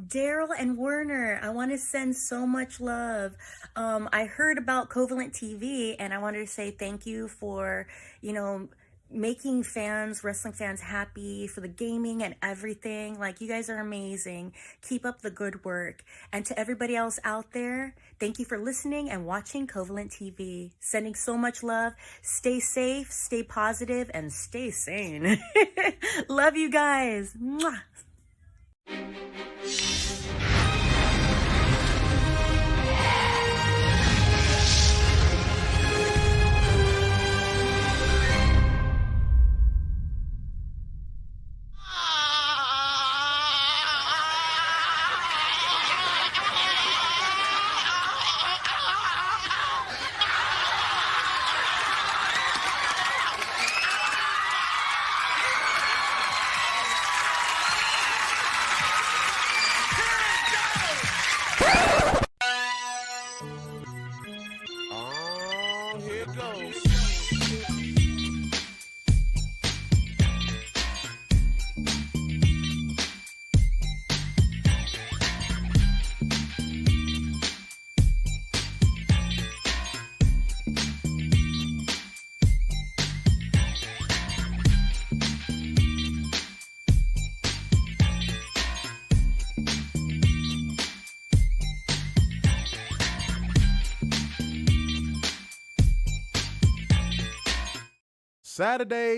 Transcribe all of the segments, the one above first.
Daryl and Werner, I want to send so much love. I heard about Covalent TV and I wanted to say thank you for, you know, making fans, wrestling fans happy for the gaming and everything. Like, you guys are amazing. Keep up the good work. And to everybody else out there, thank you for listening and watching Covalent TV. Sending so much love. Stay safe, stay positive, and stay sane. Love you guys. Mwah.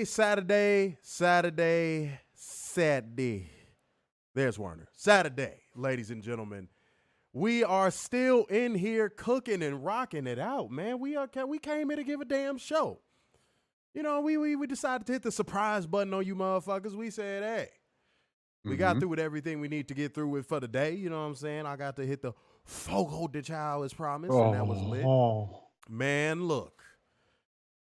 Saturday. There's Werner. Saturday, ladies and gentlemen. We are still in here cooking and rocking it out, man. We came here to give a damn show. You know, we decided to hit the surprise button on you motherfuckers. We said, hey, we got through with everything we need to get through with for the day. You know what I'm saying? I got to hit the fogo de chao as promised, and that was lit. Man, look.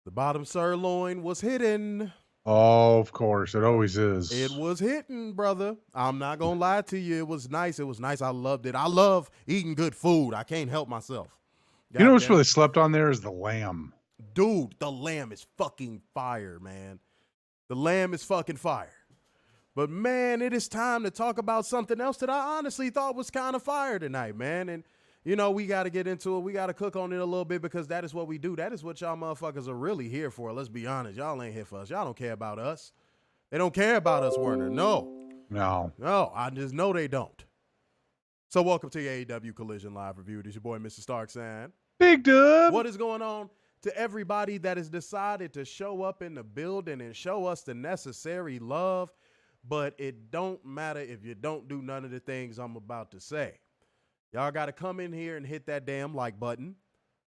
The bottom sirloin was hidden. Oh, of course. It always is. It was hitting, brother. I'm not going to lie to you. It was nice. It was nice. I loved it. I love eating good food. I can't help myself. You know what's really slept on there is the lamb. Dude, the lamb is fucking fire, man. The lamb is fucking fire. But, man, it is time to talk about something else that I honestly thought was kind of fire tonight, man. And, you know, we got to get into it. We got to cook on it a little bit because that is what we do. That is what y'all motherfuckers are really here for. Let's be honest. Y'all ain't here for us. Y'all don't care about us. They don't care about us, Werner. No, I just know they don't. So welcome to your AEW Collision Live Review. This is your boy, Mr. Starks, and Big Dub. What is going on to everybody that has decided to show up in the building and show us the necessary love? But it don't matter if you don't do none of the things I'm about to say. Y'all got to come in here and hit that damn like button.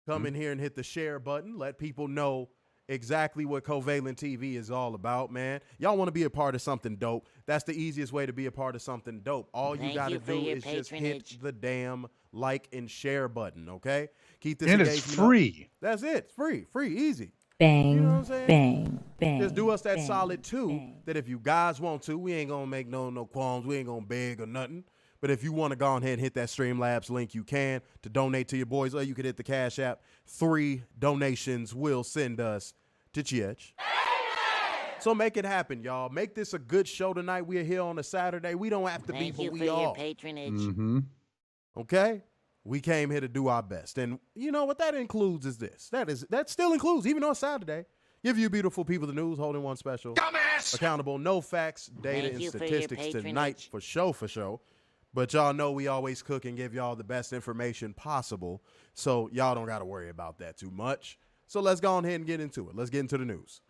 Come in here and hit the share button. Let people know exactly what Covalent TV is all about, man. Y'all want to be a part of something dope. That's the easiest way to be a part of something dope. All you got to do is just hit the damn like and share button, okay? Keep this engagement it's free. Up. That's it. It's free. Free. Easy. Bang, you know what I'm saying? Bang, bang. Just do us that bang, solid too, bang. That if you guys want to, we ain't going to make no qualms. We ain't going to beg or nothing. But if you want to go ahead and hit that Streamlabs link, you can to donate to your boys, or you could hit the Cash App. 3 donations will send us to Chiech. So make it happen, y'all. Make this a good show tonight. We are here on a Saturday. We don't have to be, but we are. Thank you for your patronage. Okay? We came here to do our best. And you know what that includes is this. That still includes, even on Saturday, give you beautiful people the news, holding one special. Dumbass! Accountable, no facts, data, and statistics tonight for show. But y'all know we always cook and give y'all the best information possible. So y'all don't got to worry about that too much. So let's go on ahead and get into it. Let's get into the news.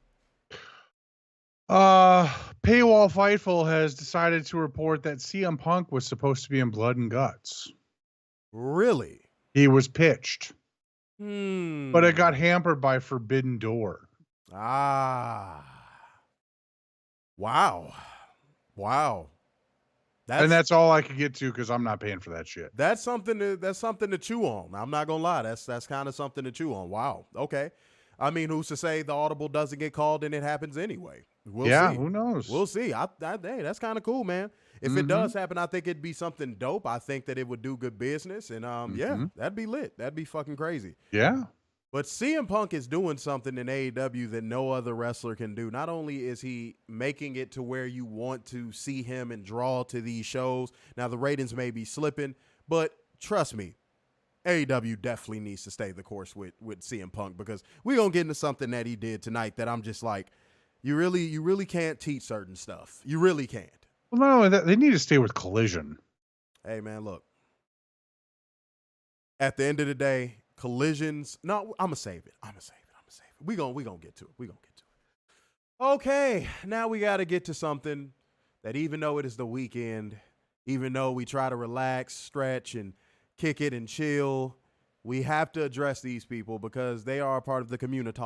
Paywall Fightful has decided to report that CM Punk was supposed to be in Blood and Guts. Really? He was pitched. But it got hampered by Forbidden Door. Wow. That's all I could get to because I'm not paying for that shit. That's something to chew on. I'm not gonna lie. That's kind of something to chew on. Wow. Okay. I mean, who's to say the audible doesn't get called and it happens anyway? We'll see. Who knows? We'll see. Hey, that's kind of cool, man. If it does happen, I think it'd be something dope. I think that it would do good business, and yeah, that'd be lit. That'd be fucking crazy. Yeah. But CM Punk is doing something in AEW that no other wrestler can do. Not only is he making it to where you want to see him and draw to these shows. Now, the ratings may be slipping, but trust me, AEW definitely needs to stay the course with CM Punk, because we're going to get into something that he did tonight that I'm just like, you really can't teach certain stuff. You really can't. Well, not only that, they need to stay with Collision. Hey, man, look. At the end of the day, Collisions. No, I'm gonna save it. We gonna get to it. Okay, now we got to get to something that, even though it is the weekend, even though we try to relax, stretch, and kick it and chill, we have to address these people because they are a part of the community.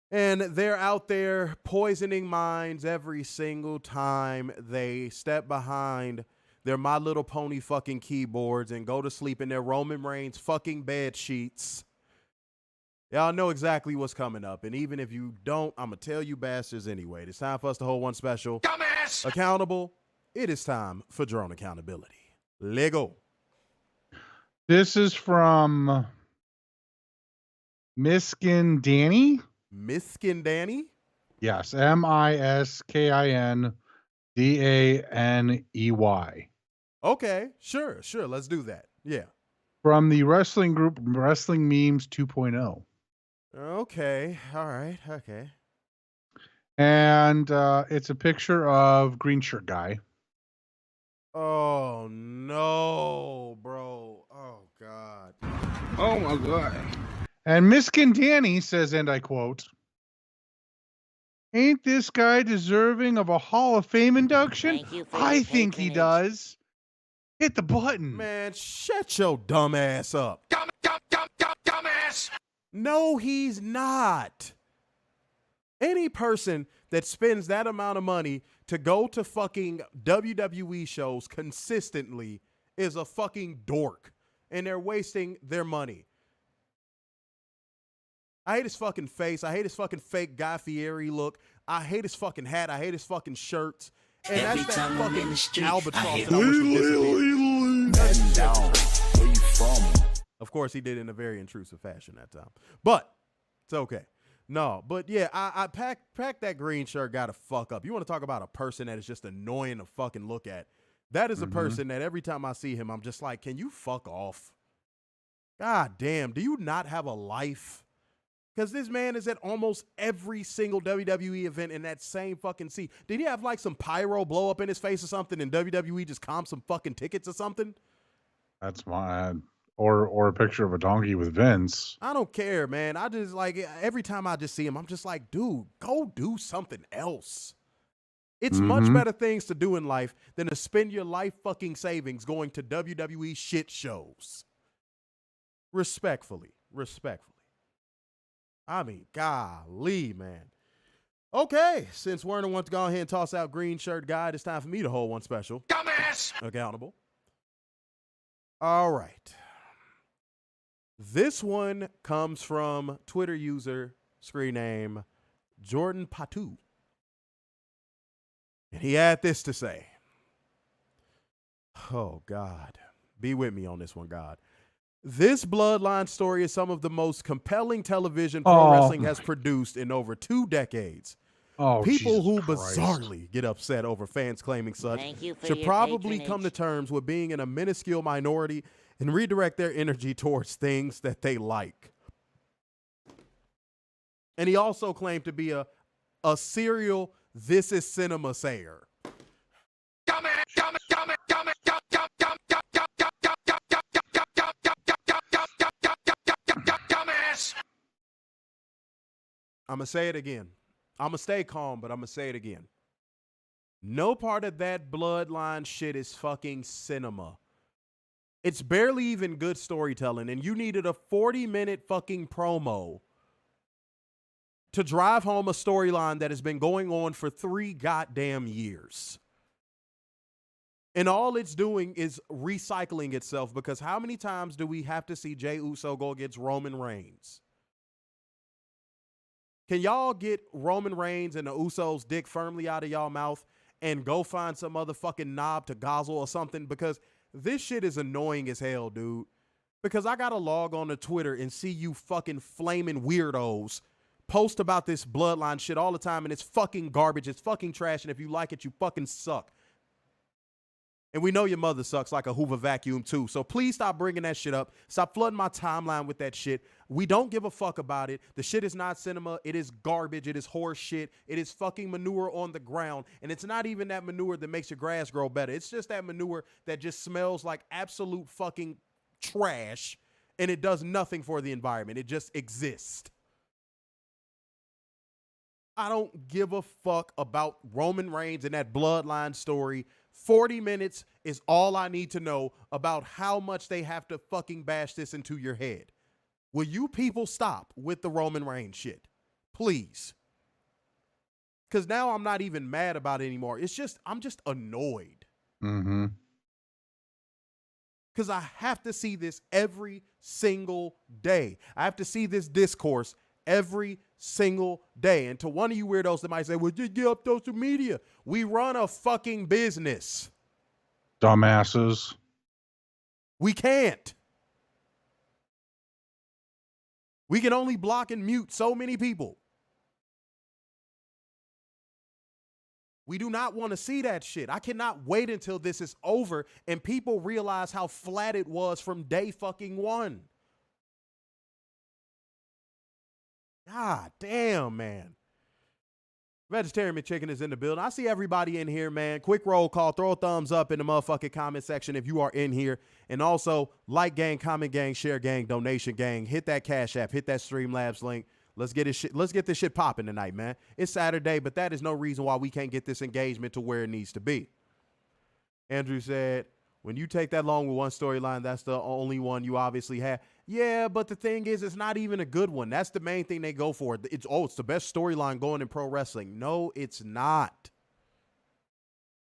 And they're out there poisoning minds every single time they step behind their My Little Pony fucking keyboards and go to sleep in their Roman Reigns fucking bed sheets. Y'all know exactly what's coming up. And even if you don't, I'm going to tell you bastards anyway. It's time for us to hold one special. Dumbass! Accountable. It is time for drone accountability. Lego. This is from Miskin Danny. Miskin Danny? Yes, MISKINDANEY. Okay, sure. Let's do that. Yeah. From the wrestling group Wrestling Memes 2.0. Okay. All right. Okay. And it's a picture of green shirt guy. Oh, no, bro. Oh, God. Oh, my God. And Miskin Danny says, and I quote, "Ain't this guy deserving of a Hall of Fame induction? I think he does. Hit the button." Man, shut your dumb ass up. Dumbass. No, he's not. Any person that spends that amount of money to go to fucking WWE shows consistently is a fucking dork, and they're wasting their money. I hate his fucking face. I hate his fucking fake Guy Fieri look. I hate his fucking hat. I hate his fucking shirts. And Every that's time that I'm in fucking the street, albatross I hear that I wish would disappear. Where you from? Of course, he did it in a very intrusive fashion that time. But it's okay. No, but yeah, I pack that green shirt guy to fuck up. You want to talk about a person that is just annoying to fucking look at? That is a person that every time I see him, I'm just like, can you fuck off? God damn, do you not have a life? Because this man is at almost every single WWE event in that same fucking seat. Did he have like some pyro blow up in his face or something and WWE just comp some fucking tickets or something? That's my or a picture of a donkey with Vince. I don't care, man. I just like, every time I just see him, I'm just like, dude, go do something else. It's much better things to do in life than to spend your life fucking savings going to WWE shit shows. Respectfully. I mean, golly, man. Okay, since Werner wants to go ahead and toss out green shirt guy, it's time for me to hold one special. Dumbass! Accountable. All right. This one comes from Twitter user, screen name, Jordan Patu. And he had this to say. Oh, God. Be with me on this one, God. This bloodline story is some of the most compelling television pro wrestling has produced in over 2 decades. People who bizarrely get upset over fans claiming such should probably come to terms with being in a minuscule minority and redirect their energy towards things that they like. And he also claimed to be a serial "this is cinema" sayer. I'm going to say it again. I'm going to stay calm, but I'm going to say it again. No part of that bloodline shit is fucking cinema. It's barely even good storytelling, and you needed a 40-minute fucking promo to drive home a storyline that has been going on for 3 goddamn years. And all it's doing is recycling itself, because how many times do we have to see Jey Uso go against Roman Reigns? Can y'all get Roman Reigns and the Usos' dick firmly out of y'all mouth and go find some motherfucking knob to gozzle or something? Because this shit is annoying as hell, dude. Because I got to log on to Twitter and see you fucking flaming weirdos post about this bloodline shit all the time, and it's fucking garbage. It's fucking trash, and if you like it, you fucking suck. And we know your mother sucks like a Hoover vacuum too. So please stop bringing that shit up. Stop flooding my timeline with that shit. We don't give a fuck about it. The shit is not cinema. It is garbage. It is horse shit. It is fucking manure on the ground. And it's not even that manure that makes your grass grow better. It's just that manure that just smells like absolute fucking trash, and it does nothing for the environment. It just exists. I don't give a fuck about Roman Reigns and that bloodline story. 40 minutes is all I need to know about how much they have to fucking bash this into your head. Will you people stop with the Roman Reigns shit? Please. Because now I'm not even mad about it anymore. It's just, I'm just annoyed. Mm-hmm. Because I have to see this every single day. I have to see this discourse every single day. And to one of you weirdos that might say, well, just get up social media. We run a fucking business. Dumbasses. We can't. We can only block and mute so many people. We do not want to see that shit. I cannot wait until this is over and people realize how flat it was from day fucking one. God damn, man. Vegetarian McChicken is in the building. I see everybody in here, man. Quick roll call. Throw a thumbs up in the motherfucking comment section if you are in here. And also, like gang, comment gang, share gang, donation gang. Hit that Cash App. Hit that Streamlabs link. Let's get this shit popping tonight, man. It's Saturday, but that is no reason why we can't get this engagement to where it needs to be. Andrew said, when you take that long with one storyline, that's the only one you obviously have. Yeah, but the thing is, it's not even a good one. That's the main thing they go for. It's the best storyline going in pro wrestling. No, it's not.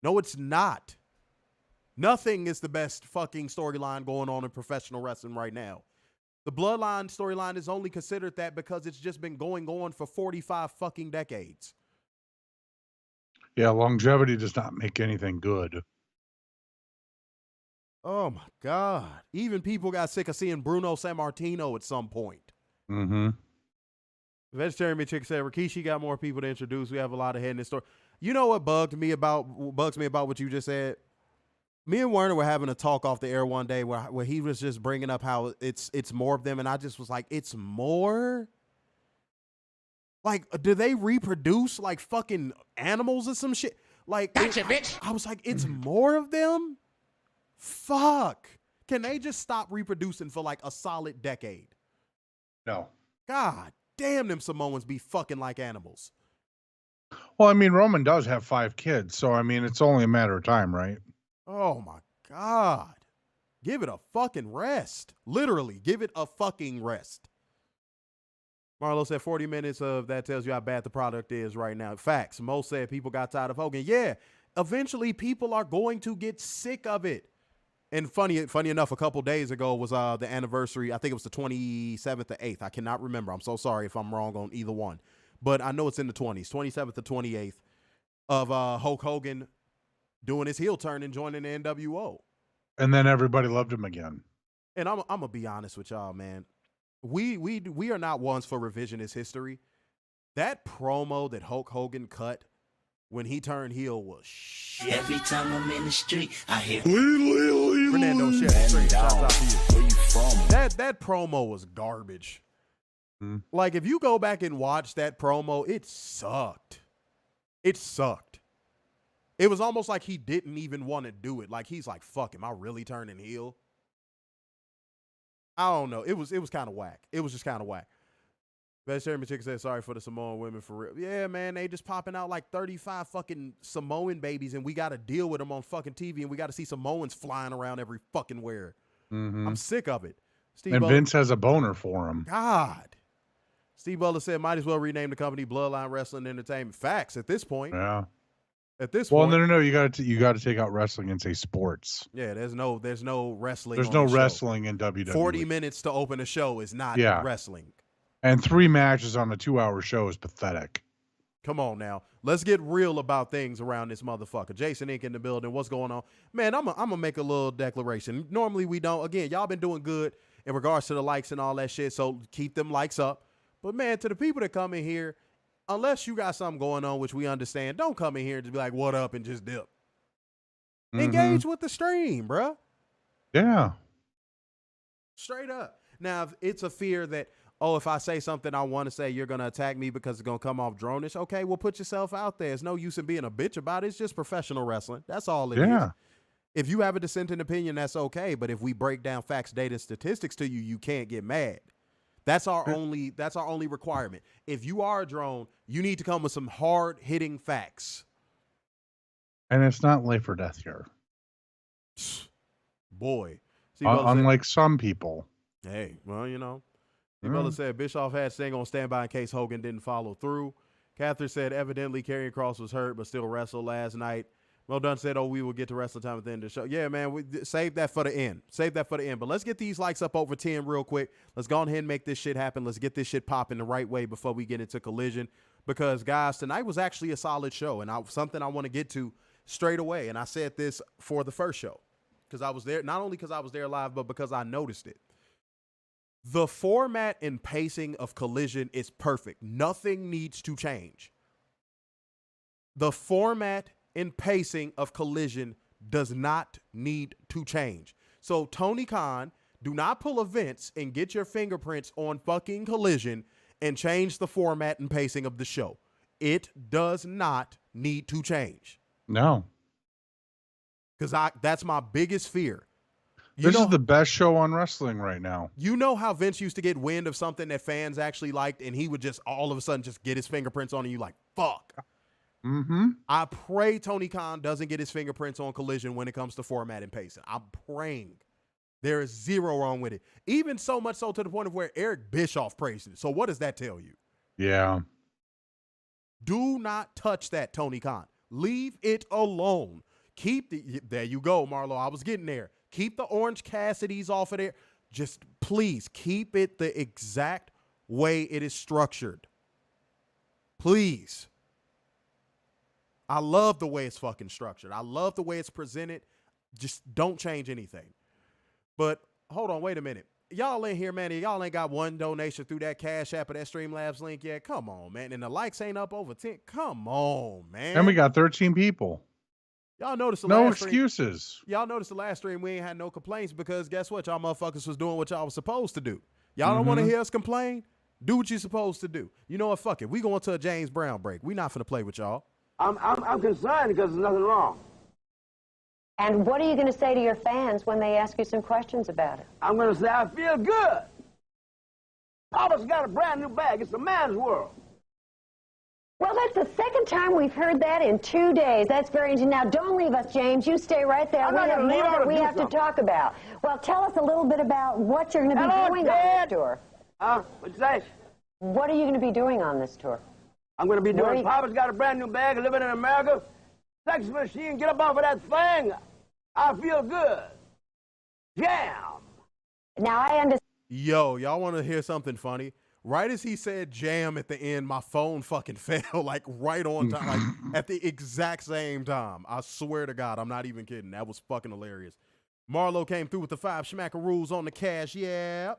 No, it's not. Nothing is the best fucking storyline going on in professional wrestling right now. The Bloodline storyline is only considered that because it's just been going on for 45 fucking decades. Yeah, longevity does not make anything good. Oh, my God. Even people got sick of seeing Bruno Sammartino at some point. Mm-hmm. Vegetarian McChick said, Rikishi got more people to introduce. We have a lot ahead in this story. You know what bugs me about what you just said? Me and Werner were having a talk off the air one day where he was just bringing up how it's more of them, and I just was like, it's more? Like, do they reproduce like fucking animals or some shit? Like, gotcha, bitch. I was like, it's more of them? Fuck. Can they just stop reproducing for like a solid decade? No. God damn, them Samoans be fucking like animals. Well, I mean, Roman does have 5 kids, so I mean, it's only a matter of time, right? Oh my God. Give it a fucking rest. Literally, give it a fucking rest. Marlo said 40 minutes of that tells you how bad the product is right now. Facts. Mo said people got tired of Hogan. Yeah, eventually people are going to get sick of it. And funny enough, a couple days ago was the anniversary. I think it was the 27th or 8th. I cannot remember. I'm so sorry if I'm wrong on either one. But I know it's in the 20s, 27th or 28th, of Hulk Hogan doing his heel turn and joining the NWO. And then everybody loved him again. And I'm going to be honest with y'all, man. We are not ones for revisionist history. That promo that Hulk Hogan cut when he turned heel was shit. Every time I'm in the street, I hear Fernando Sheriff. Shouts out to you. Where you from? That promo was garbage. Like, if you go back and watch that promo, it sucked. It sucked. It was almost like he didn't even want to do it. Like, he's like, fuck, am I really turning heel? I don't know. It was kind of whack. It was just kind of whack. Vegetarian Chick said, sorry for the Samoan women for real. Yeah, man, they just popping out like 35 fucking Samoan babies, and we got to deal with them on fucking TV, and we got to see Samoans flying around every fucking where. Mm-hmm. I'm sick of it. Steve and Butler, Vince has a boner for him. God. Steve Butler said, might as well rename the company Bloodline Wrestling Entertainment. Facts at this point. Yeah. At this point. Well, no. You got to take out wrestling and say sports. Yeah, there's no wrestling. There's no wrestling in WWE. 40 minutes to open a show is not wrestling. And 3 matches on a 2-hour show is pathetic. Come on now. Let's get real about things around this motherfucker. Jason Inc. in the building. What's going on? Man, I'm gonna make a little declaration. Normally we don't. Again, y'all been doing good in regards to the likes and all that shit. So keep them likes up. But man, to the people that come in here, unless you got something going on, which we understand, don't come in here and just be like, what up, and just dip. Engage with the stream, bruh. Yeah. Straight up. Now, if it's a fear that, oh, if I say something I want to say, you're going to attack me because it's going to come off dronish. Okay, well, put yourself out there. There's no use in being a bitch about it. It's just professional wrestling. That's all it is. If you have a dissenting opinion, that's okay. But if we break down facts, data, statistics to you, you can't get mad. That's our only requirement. If you are a drone, you need to come with some hard-hitting facts. And it's not life or death here. Boy. Unlike some people. Hey, well, you know. Bella said Bischoff had Sting on standby in case Hogan didn't follow through. Catherine said evidently Karrion Kross was hurt but still wrestled last night. Well Dunn said, oh, we will get to wrestling time at the end of the show. Yeah, man, save that for the end. Save that for the end. But let's get these likes up over 10 real quick. Let's go ahead and make this shit happen. Let's get this shit popping the right way before we get into Collision. Because, guys, tonight was actually a solid show, and something I want to get to straight away. And I said this for the first show because I was there, not only because I was there live, but because I noticed it. The format and pacing of Collision is perfect. Nothing needs to change. The format and pacing of Collision does not need to change. So, Tony Khan, do not pull a Vince and get your fingerprints on fucking Collision and change the format and pacing of the show. It does not need to change. No. Because that's my biggest fear. This is the best show on wrestling right now. You know how Vince used to get wind of something that fans actually liked, and he would just all of a sudden just get his fingerprints on, and you like, fuck. I pray Tony Khan doesn't get his fingerprints on Collision when it comes to format and pacing. I'm praying. There is zero wrong with it. Even so much so to the point of where Eric Bischoff praised it. So what does that tell you? Yeah. Do not touch that, Tony Khan. Leave it alone. There you go, Marlo. I was getting there. Keep the Orange Cassidys off of there. Just please keep it the exact way it is structured. Please. I love the way it's fucking structured. I love the way it's presented. Just don't change anything. But hold on, wait a minute. Y'all in here, man, y'all ain't got one donation through that Cash App or that Streamlabs link yet. Come on, man. And the likes ain't up over 10. Come on, man. And we got 13 people. Y'all notice the no last excuses. Stream, y'all noticed the last stream we ain't had no complaints because guess what? Y'all motherfuckers was doing what y'all was supposed to do. Y'all don't want to hear us complain? Do what you're supposed to do. You know what? Fuck it. We going to a James Brown break. We not finna play with y'all. I'm concerned because there's nothing wrong. And what are you going to say to your fans when they ask you some questions about it? I'm going to say I feel good. Papa's got a brand new bag. It's a man's world. Well, that's the second time we've heard that in 2 days. That's very interesting. Now, don't leave us, James. You stay right there. We have more that we have to talk about. Well, tell us a little bit about what you're going to be doing on this tour. What'd you say? What are you going to be doing on this tour? I'm going to be doing Papa's got a brand new bag, living in America. Sex machine, get up off of that thing. I feel good. Jam. Now, I understand. Yo, y'all want to hear something funny? Right as he said jam at the end, my phone fucking fell, like right on time, like at the exact same time. I swear to God, I'm not even kidding. That was fucking hilarious. Marlo came through with the 5 schmackaroos on the cash. Yeah.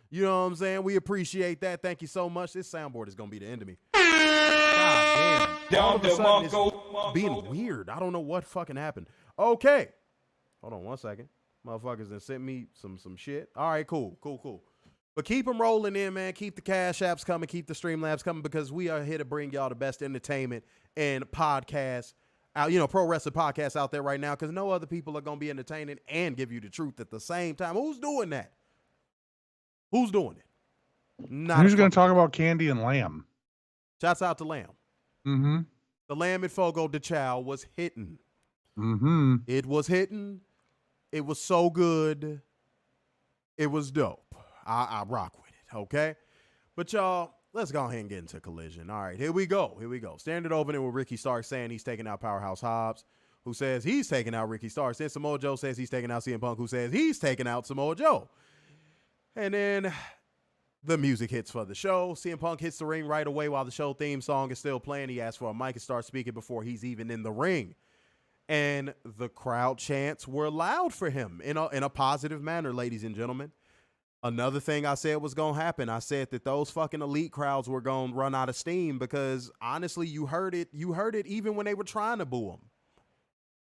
You know what I'm saying? We appreciate that. Thank you so much. This soundboard is going to be the end of me. God damn. All of a sudden, it's being weird. I don't know what fucking happened. Okay. Hold on 1 second. Motherfuckers that sent me some shit. All right, cool. But keep them rolling in, man. Keep the Cash Apps coming. Keep the Streamlabs coming because we are here to bring y'all the best entertainment and podcasts out, pro wrestling podcasts out there right now because no other people are going to be entertaining and give you the truth at the same time. Who's doing that? Who's doing it? Who's going to talk about Candy and Lamb? Shouts out to Lamb. Mm-hmm. The Lamb and Fogo de Chow was hitting. Mm-hmm. It was hitting. It was so good. It was dope. I rock with it, okay? But y'all, let's go ahead and get into Collision. All right, here we go. Standard opening with Ricky Starks saying he's taking out Powerhouse Hobbs, who says he's taking out Ricky Starks. Then Samoa Joe says he's taking out CM Punk, who says he's taking out Samoa Joe. And then the music hits for the show. CM Punk hits the ring right away while the show theme song is still playing. He asks for a mic and starts speaking before he's even in the ring. And the crowd chants were loud for him in a positive manner, ladies and gentlemen. Another thing I said was going to happen, I said that those fucking elite crowds were going to run out of steam because honestly, you heard it even when they were trying to boo him.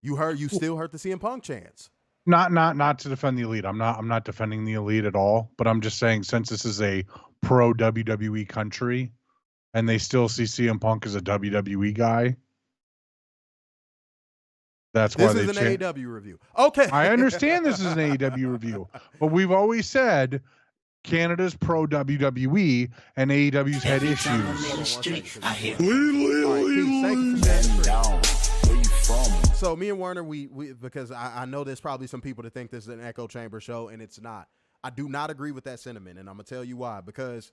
You still heard the CM Punk chants. Not to defend the elite. I'm not defending the elite at all, but I'm just saying since this is a pro WWE country and they still see CM Punk as a WWE guy, that's why this is an AEW review. Okay. I understand this is an AEW review, but we've always said Canada's pro WWE and AEW's had issues. So me and Werner, we because I know there's probably some people that think this is an echo chamber show, and it's not. I do not agree with that sentiment, and I'm gonna tell you why. Because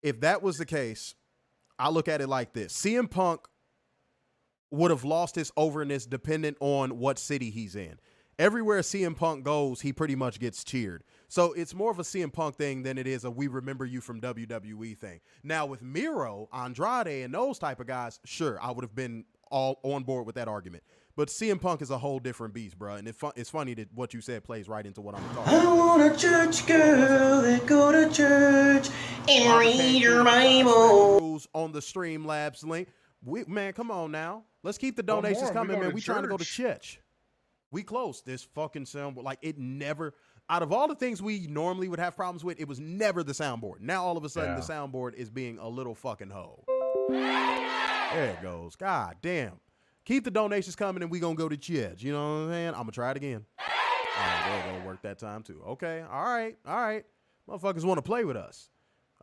if that was the case, I look at it like this: CM Punk would have lost his overness dependent on what city he's in. Everywhere CM Punk goes, he pretty much gets cheered. So it's more of a CM Punk thing than it is a we remember you from WWE thing. Now with Miro, Andrade, and those type of guys, sure, I would have been all on board with that argument. But CM Punk is a whole different beast, bro. And it's funny that what you said plays right into what I'm talking about. I want a church girl that go to church and read your Bible. On the Streamlabs link. Man, come on now. Let's keep the donations coming, man. We trying to go to church. We close. This fucking soundboard. Like, it never, out of all the things we normally would have problems with, it was never the soundboard. Now, all of a sudden, the soundboard is being a little fucking hoe. There it goes. God damn. Keep the donations coming and we gonna go to church. You know what I'm saying? I'm gonna try it again. All right, there gonna work that time too. Okay. All right. Motherfuckers want to play with us.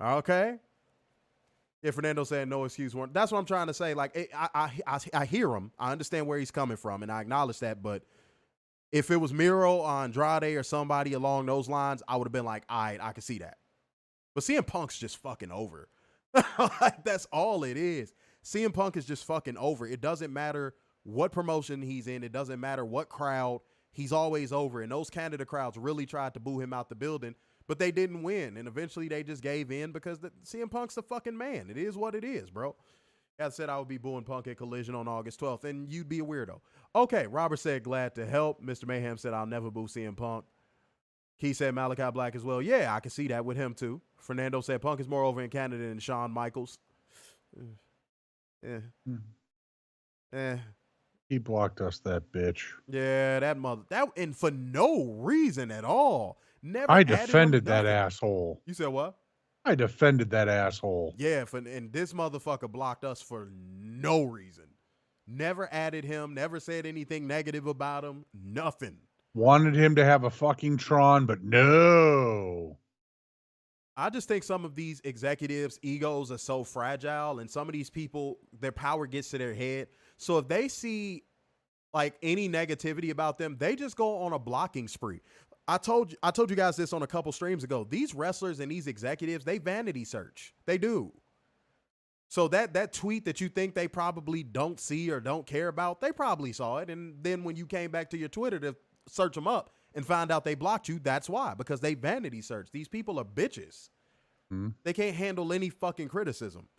Okay. Yeah, Fernando saying no excuse. That's what I'm trying to say. Like, I hear him. I understand where he's coming from, and I acknowledge that. But if it was Miro, Andrade, or somebody along those lines, I would have been like, all right, I can see that. But CM Punk's just fucking over. Like, that's all it is. CM Punk is just fucking over. It doesn't matter what promotion he's in. It doesn't matter what crowd. He's always over. And those Canada crowds really tried to boo him out the building, but they didn't win. And eventually they just gave in because CM Punk's the fucking man. It is what it is, bro. I said I would be booing Punk at Collision on August 12th, and you'd be a weirdo. Okay, Robert said glad to help. Mr. Mayhem said I'll never boo CM Punk. Keith said Malachi Black as well. Yeah, I can see that with him too. Fernando said Punk is more over in Canada than Shawn Michaels. He blocked us, that bitch. Yeah, that mother. And for no reason at all. Never. I defended that asshole. You said what? I defended that asshole. Yeah, and this motherfucker blocked us for no reason. Never added him. Never said anything negative about him. Nothing. Wanted him to have a fucking Tron, but no. I just think some of these executives' egos are so fragile, and some of these people, their power gets to their head. So if they see like any negativity about them, they just go on a blocking spree. I told you guys this on a couple streams ago. These wrestlers and these executives, they vanity search. They do. So that tweet that you think they probably don't see or don't care about, they probably saw it. And then when you came back to your Twitter to search them up and find out they blocked you, that's why, because they vanity search. These people are bitches. They can't handle any fucking criticism.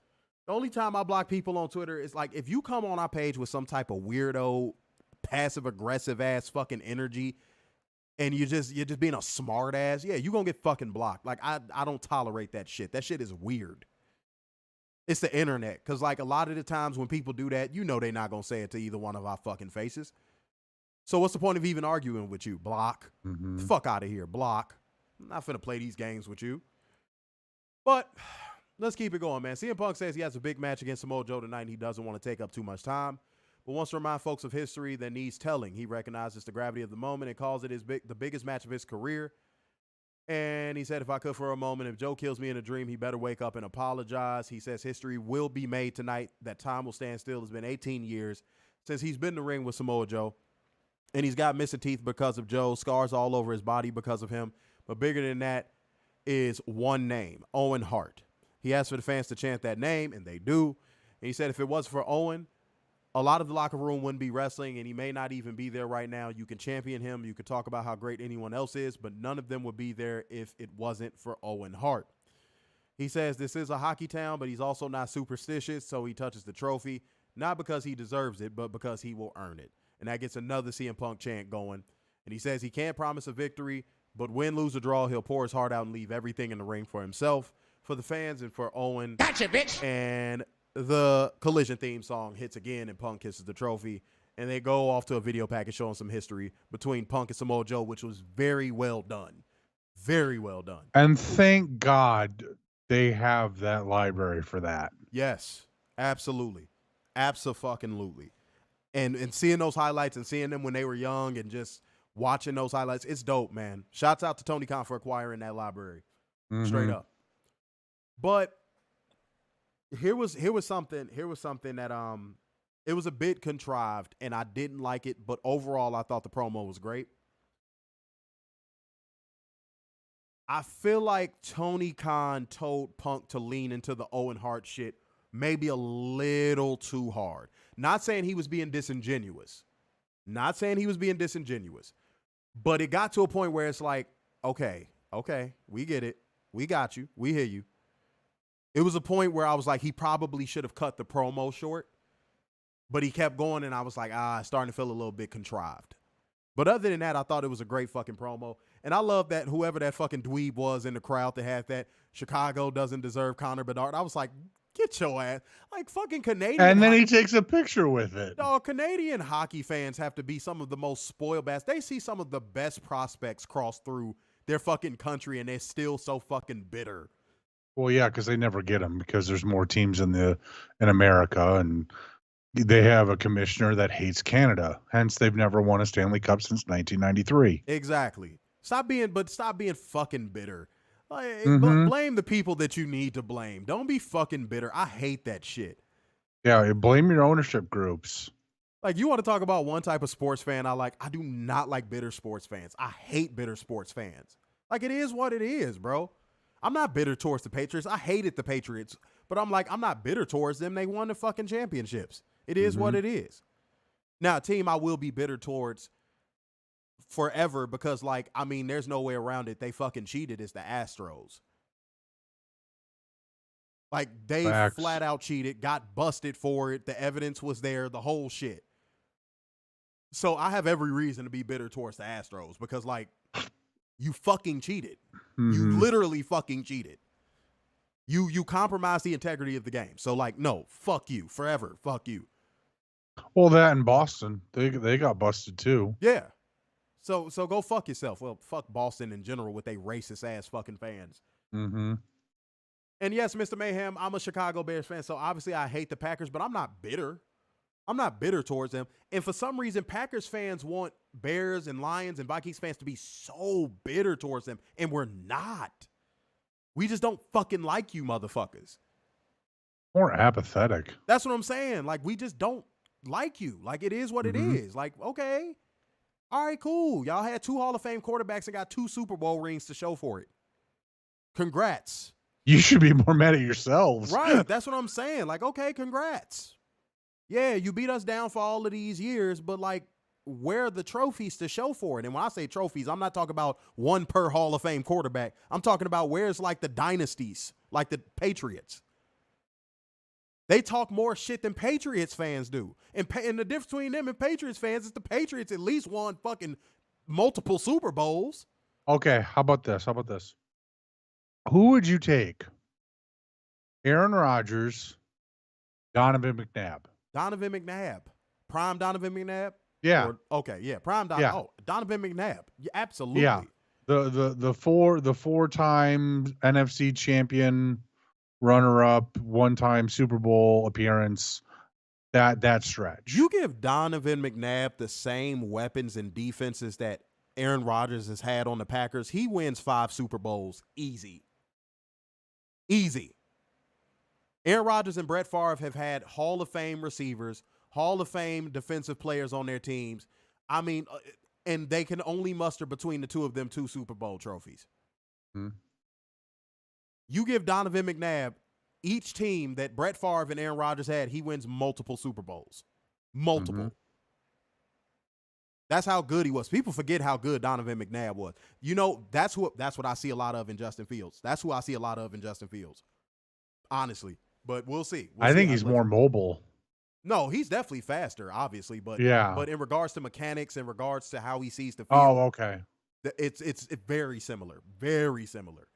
The only time I block people on Twitter is like if you come on our page with some type of weirdo, passive aggressive ass fucking energy, and you're just being a smart ass, yeah, you're gonna get fucking blocked. Like I don't tolerate that shit. That shit is weird. It's the internet. Cause like a lot of the times when people do that, you know they're not gonna say it to either one of our fucking faces. So what's the point of even arguing with you? Block. Fuck out of here. Block. I'm not finna play these games with you. But let's keep it going, man. CM Punk says he has a big match against Samoa Joe tonight and he doesn't want to take up too much time, but wants to remind folks of history that needs telling. He recognizes the gravity of the moment and calls it the biggest match of his career. And he said, if I could for a moment, if Joe kills me in a dream, he better wake up and apologize. He says history will be made tonight. That time will stand still. It's been 18 years since he's been in the ring with Samoa Joe. And he's got missing teeth because of Joe, scars all over his body because of him. But bigger than that is one name, Owen Hart. He asked for the fans to chant that name, and they do. And he said if it wasn't for Owen, a lot of the locker room wouldn't be wrestling, and he may not even be there right now. You can champion him. You could talk about how great anyone else is, but none of them would be there if it wasn't for Owen Hart. He says this is a hockey town, but he's also not superstitious, so he touches the trophy, not because he deserves it, but because he will earn it. And that gets another CM Punk chant going. And he says he can't promise a victory, But win, lose, or draw, he'll pour his heart out and leave everything in the ring for himself, for the fans, and for Owen. Gotcha, bitch. And the Collision theme song hits again, and Punk kisses the trophy. And they go off to a video package showing some history between Punk and Samoa Joe, which was very well done. Very well done. And thank God they have that library for that. Yes, absolutely. Abso-fucking-lutely. And seeing those highlights and seeing them when they were young and just watching those highlights, it's dope, man. Shouts out to Tony Khan for acquiring that library. Straight up. But here was something that it was a bit contrived and I didn't like it, but overall I thought the promo was great. I feel like Tony Khan told Punk to lean into the Owen Hart shit maybe a little too hard. Not saying he was being disingenuous. But it got to a point where it's like, okay, we get it. We got you. We hear you. It was a point where I was like, he probably should have cut the promo short, but he kept going, and I was like, it's starting to feel a little bit contrived. But other than that, I thought it was a great fucking promo. And I love that whoever that fucking dweeb was in the crowd that had that Chicago doesn't deserve Connor Bedard. I was like, get your ass. Like fucking Canadian. And then he takes a picture with it. Dog, Canadian hockey fans have to be some of the most spoiled bastards. They see some of the best prospects cross through their fucking country and they're still so fucking bitter. Well, yeah, because they never get them because there's more teams in America, and they have a commissioner that hates Canada. Hence, they've never won a Stanley Cup since 1993. Exactly. Stop being fucking bitter. Like, blame the people that you need to blame. Don't be fucking bitter. I hate that shit. Yeah, blame your ownership groups. Like, you want to talk about one type of sports fan I like? I do not like bitter sports fans. I hate bitter sports fans. Like, it is what it is, bro. I'm not bitter towards the Patriots. I hated the Patriots, but I'm not bitter towards them. They won the fucking championships. It is what it is. Now, a team I will be bitter towards forever because, there's no way around it. They fucking cheated. It's the Astros. Like, they flat out cheated, got busted for it. The evidence was there, the whole shit. So I have every reason to be bitter towards the Astros because, you fucking cheated. You literally fucking cheated. You compromised the integrity of the game. So, no, fuck you. Forever. Fuck you. Well, that in Boston, they got busted too. Yeah. So go fuck yourself. Well, fuck Boston in general with they racist ass fucking fans. Mm-hmm. And yes, Mr. Mayhem, I'm a Chicago Bears fan, so obviously I hate the Packers, but I'm not bitter. I'm not bitter towards them. And for some reason, Packers fans want Bears and Lions and Vikings fans to be so bitter towards them, and we're not. We just don't fucking like you motherfuckers. More apathetic. That's what I'm saying. We just don't like you. It is what it is. Okay. All right, cool. Y'all had 2 Hall of Fame quarterbacks and got 2 Super Bowl rings to show for it. Congrats. You should be more mad at yourselves. Right. That's what I'm saying. Okay, congrats. Yeah, you beat us down for all of these years, but where are the trophies to show for it? And when I say trophies, I'm not talking about one per Hall of Fame quarterback. I'm talking about where's the dynasties, like the Patriots. They talk more shit than Patriots fans do. And the difference between them and Patriots fans is the Patriots at least won fucking multiple Super Bowls. Okay, how about this? Who would you take? Aaron Rodgers, Donovan McNabb. Donovan McNabb. Prime Donovan McNabb? Yeah. Prime Donovan. Yeah. Oh, Donovan McNabb. Yeah, absolutely. Yeah. The four-time NFC champion, runner-up, one-time Super Bowl appearance. That stretch. You give Donovan McNabb the same weapons and defenses that Aaron Rodgers has had on the Packers, he wins 5 Super Bowls easy. Easy. Aaron Rodgers and Brett Favre have had Hall of Fame receivers, Hall of Fame defensive players on their teams. And they can only muster between the two of them 2 Super Bowl trophies. You give Donovan McNabb each team that Brett Favre and Aaron Rodgers had, he wins multiple Super Bowls. Multiple. That's how good he was. People forget how good Donovan McNabb was. That's what I see a lot of in Justin Fields. That's who I see a lot of in Justin Fields. Honestly. But we'll see. I think he's more mobile. No, he's definitely faster, obviously. But yeah. But in regards to mechanics, in regards to how he sees the field. Oh, okay. It's very similar. Very similar.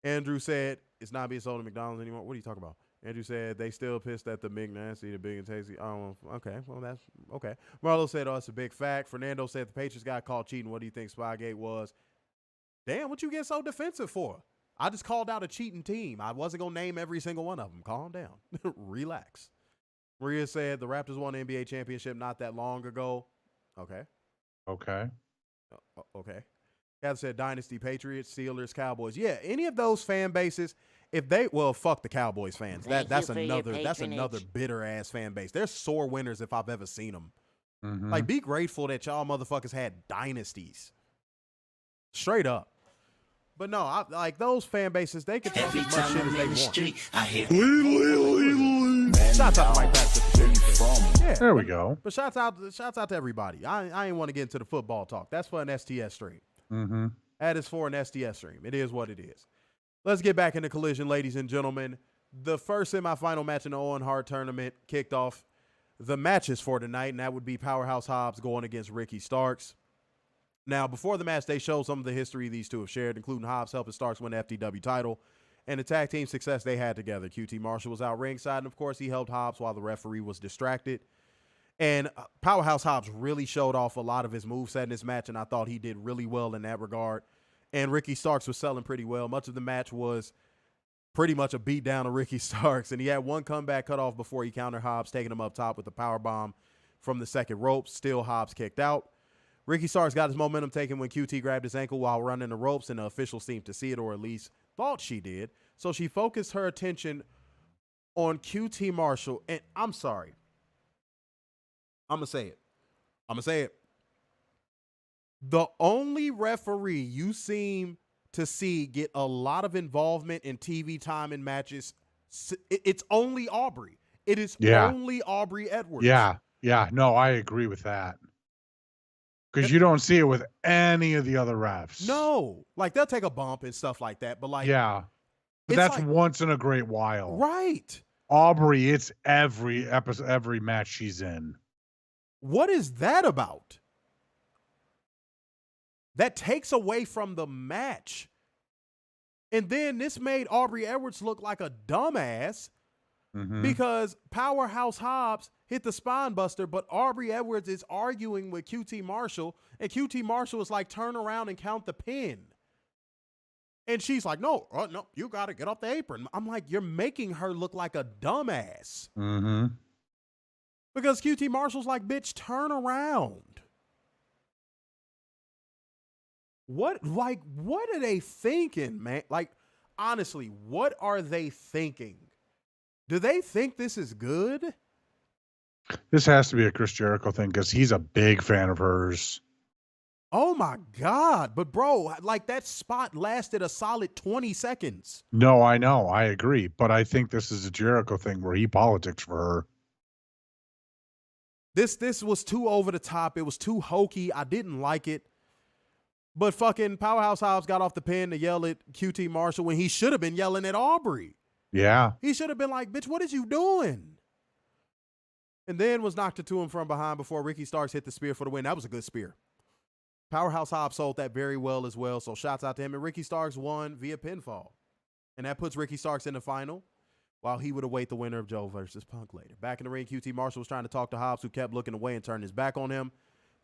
Andrew said it's not being sold at McDonald's anymore. What are you talking about? Andrew said they still pissed at the Big Nasty, the Big and Tasty. Oh, okay. Well, that's okay. Marlo said, oh, it's a big fact. Fernando said the Patriots got caught cheating. What do you think Spygate was? Damn, what you get so defensive for? I just called out a cheating team. I wasn't going to name every single one of them. Calm down. Relax. Maria said the Raptors won the NBA championship not that long ago. Okay. Okay. Okay. Cat said Dynasty, Patriots, Steelers, Cowboys. Yeah, any of those fan bases, if they fuck the Cowboys fans. That's another bitter ass fan base. They're sore winners if I've ever seen them. Mm-hmm. Like, be grateful that y'all motherfuckers had dynasties. Straight up. But no, like those fan bases, they can talk Every as much time shit I'm as they in the want. street, I hear Shouts out to Mike Patterson. Yeah, There we go. But shouts out to everybody. I ain't want to get into the football talk. That's for an STS stream. Mm-hmm. That is for an STS stream. It is what it is. Let's get back into Collision, ladies and gentlemen. The first semifinal match in the Owen Hart Tournament kicked off the matches for tonight, and that would be Powerhouse Hobbs going against Ricky Starks. Now, before the match, they showed some of the history these two have shared, including Hobbs helping Starks win the FTW title and the tag team success they had together. QT Marshall was out ringside, and of course, he helped Hobbs while the referee was distracted. And Powerhouse Hobbs really showed off a lot of his moveset in this match, and I thought he did really well in that regard. And Ricky Starks was selling pretty well. Much of the match was pretty much a beatdown of Ricky Starks, and he had one comeback cut off before he countered Hobbs, taking him up top with a powerbomb from the second rope. Still, Hobbs kicked out. Ricky Starks got his momentum taken when QT grabbed his ankle while running the ropes, and the official seemed to see it, or at least thought she did. So she focused her attention on QT Marshall, and I'm sorry. I'm going to say it. The only referee you seem to see get a lot of involvement in TV time in matches, it's only Aubrey. It is only Aubrey Edwards. Yeah. No, I agree with that. Because you don't see it with any of the other refs. No. Like, they'll take a bump and stuff like that, but like... Yeah. But that's like, once in a great while. Right. Aubrey, it's every episode, every match she's in. What is that about? That takes away from the match. And then this made Aubrey Edwards look like a dumbass because Powerhouse Hobbs hit the spine buster, but Aubrey Edwards is arguing with QT Marshall, and QT Marshall is like, turn around and count the pin. And she's like, no, you got to get off the apron. I'm like, you're making her look like a dumbass. Mm-hmm. Because QT Marshall's like, bitch, turn around. What are they thinking, man? Like, honestly, what are they thinking? Do they think this is good? This has to be a Chris Jericho thing because he's a big fan of hers. Oh, my God. But, bro, like, that spot lasted a solid 20 seconds. No, I know. I agree. But I think this is a Jericho thing where he politics for her. This was too over the top. It was too hokey. I didn't like it. But fucking Powerhouse Hobbs got off the pin to yell at QT Marshall when he should have been yelling at Aubrey. Yeah. He should have been like, bitch, what is you doing? And then was knocked to him from behind before Ricky Starks hit the spear for the win. That was a good spear. Powerhouse Hobbs sold that very well as well, so shouts out to him. And Ricky Starks won via pinfall. And that puts Ricky Starks in the final while he would await the winner of Joe versus Punk later. Back in the ring, QT Marshall was trying to talk to Hobbs, who kept looking away and turned his back on him.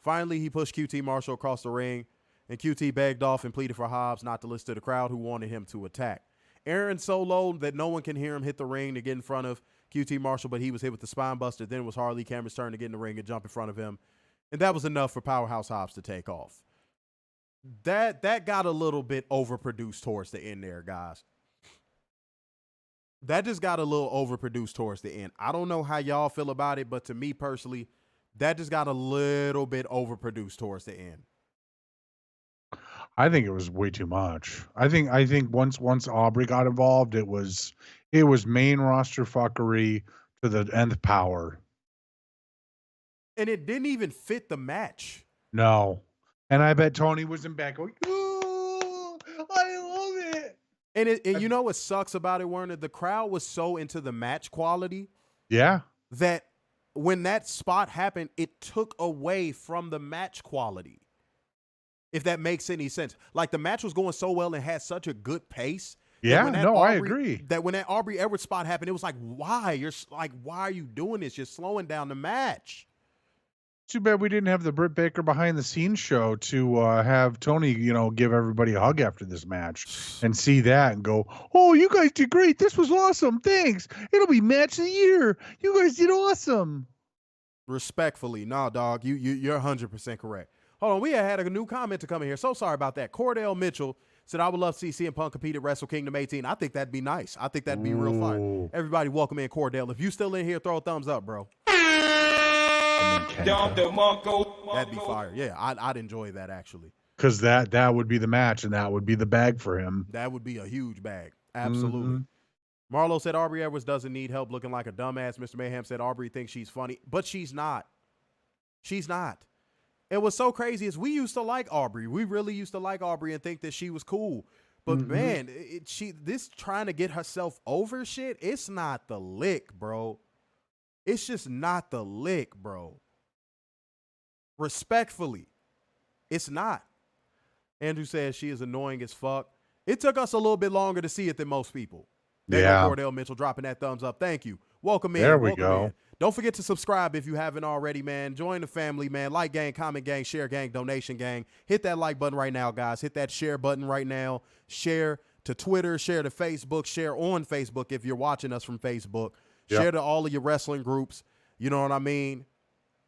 Finally, he pushed QT Marshall across the ring, and QT begged off and pleaded for Hobbs not to listen to the crowd who wanted him to attack. Aaron so low that no one can hear him hit the ring to get in front of QT Marshall, but he was hit with the spine buster. Then it was Harley Cameron's turn to get in the ring and jump in front of him. And that was enough for Powerhouse Hobbs to take off. That got a little bit overproduced towards the end there, guys. That just got a little overproduced towards the end. I don't know how y'all feel about it, but to me personally, that just got a little bit overproduced towards the end. I think it was way too much. I think once Aubrey got involved, it was main roster fuckery to the nth power. And it didn't even fit the match. No. And I bet Tony was in back going, "Oh, I love it." And you know what sucks about it, Werner? The crowd was so into the match quality. Yeah. That when that spot happened, it took away from the match quality. if that makes any sense. Like, the match was going so well and had such a good pace. Yeah, no, I agree. That when that Aubrey Edwards spot happened, it was like, why? Why are you doing this? You're slowing down the match. Too bad we didn't have the Britt Baker behind the scenes show to have Tony, give everybody a hug after this match and see that and go, oh, you guys did great. This was awesome. Thanks. It'll be match of the year. You guys did awesome. Respectfully, nah, dog, you're 100% correct. Hold on, we had a new comment to come in here. So sorry about that. Cordell Mitchell said, I would love to see CM Punk compete at Wrestle Kingdom 18. I think that'd be nice. I think that'd be real fun. Everybody welcome in Cordell. If you still in here, throw a thumbs up, bro. That'd be fire. Yeah, I'd enjoy that, actually. Because that would be the match, and that would be the bag for him. That would be a huge bag. Absolutely. Marlo said Aubrey Edwards doesn't need help looking like a dumbass. Mr. Mayhem said Aubrey thinks she's funny, but she's not. She's not. And what's so crazy is we used to like Aubrey. We really used to like Aubrey and think that she was cool. But man, this trying to get herself over shit, it's not the lick, bro. It's just not the lick, bro. Respectfully, it's not. Andrew says she is annoying as fuck. It took us a little bit longer to see it than most people. There you go, Cordell Mitchell dropping that thumbs up. Thank you. Welcome in. There we go. In. Don't forget to subscribe if you haven't already, man. Join the family, man. Like gang, comment gang, share gang, donation gang. Hit that like button right now, guys. Hit that share button right now. Share to Twitter, share to Facebook, share on Facebook if you're watching us from Facebook. Share to all of your wrestling groups. You know what I mean?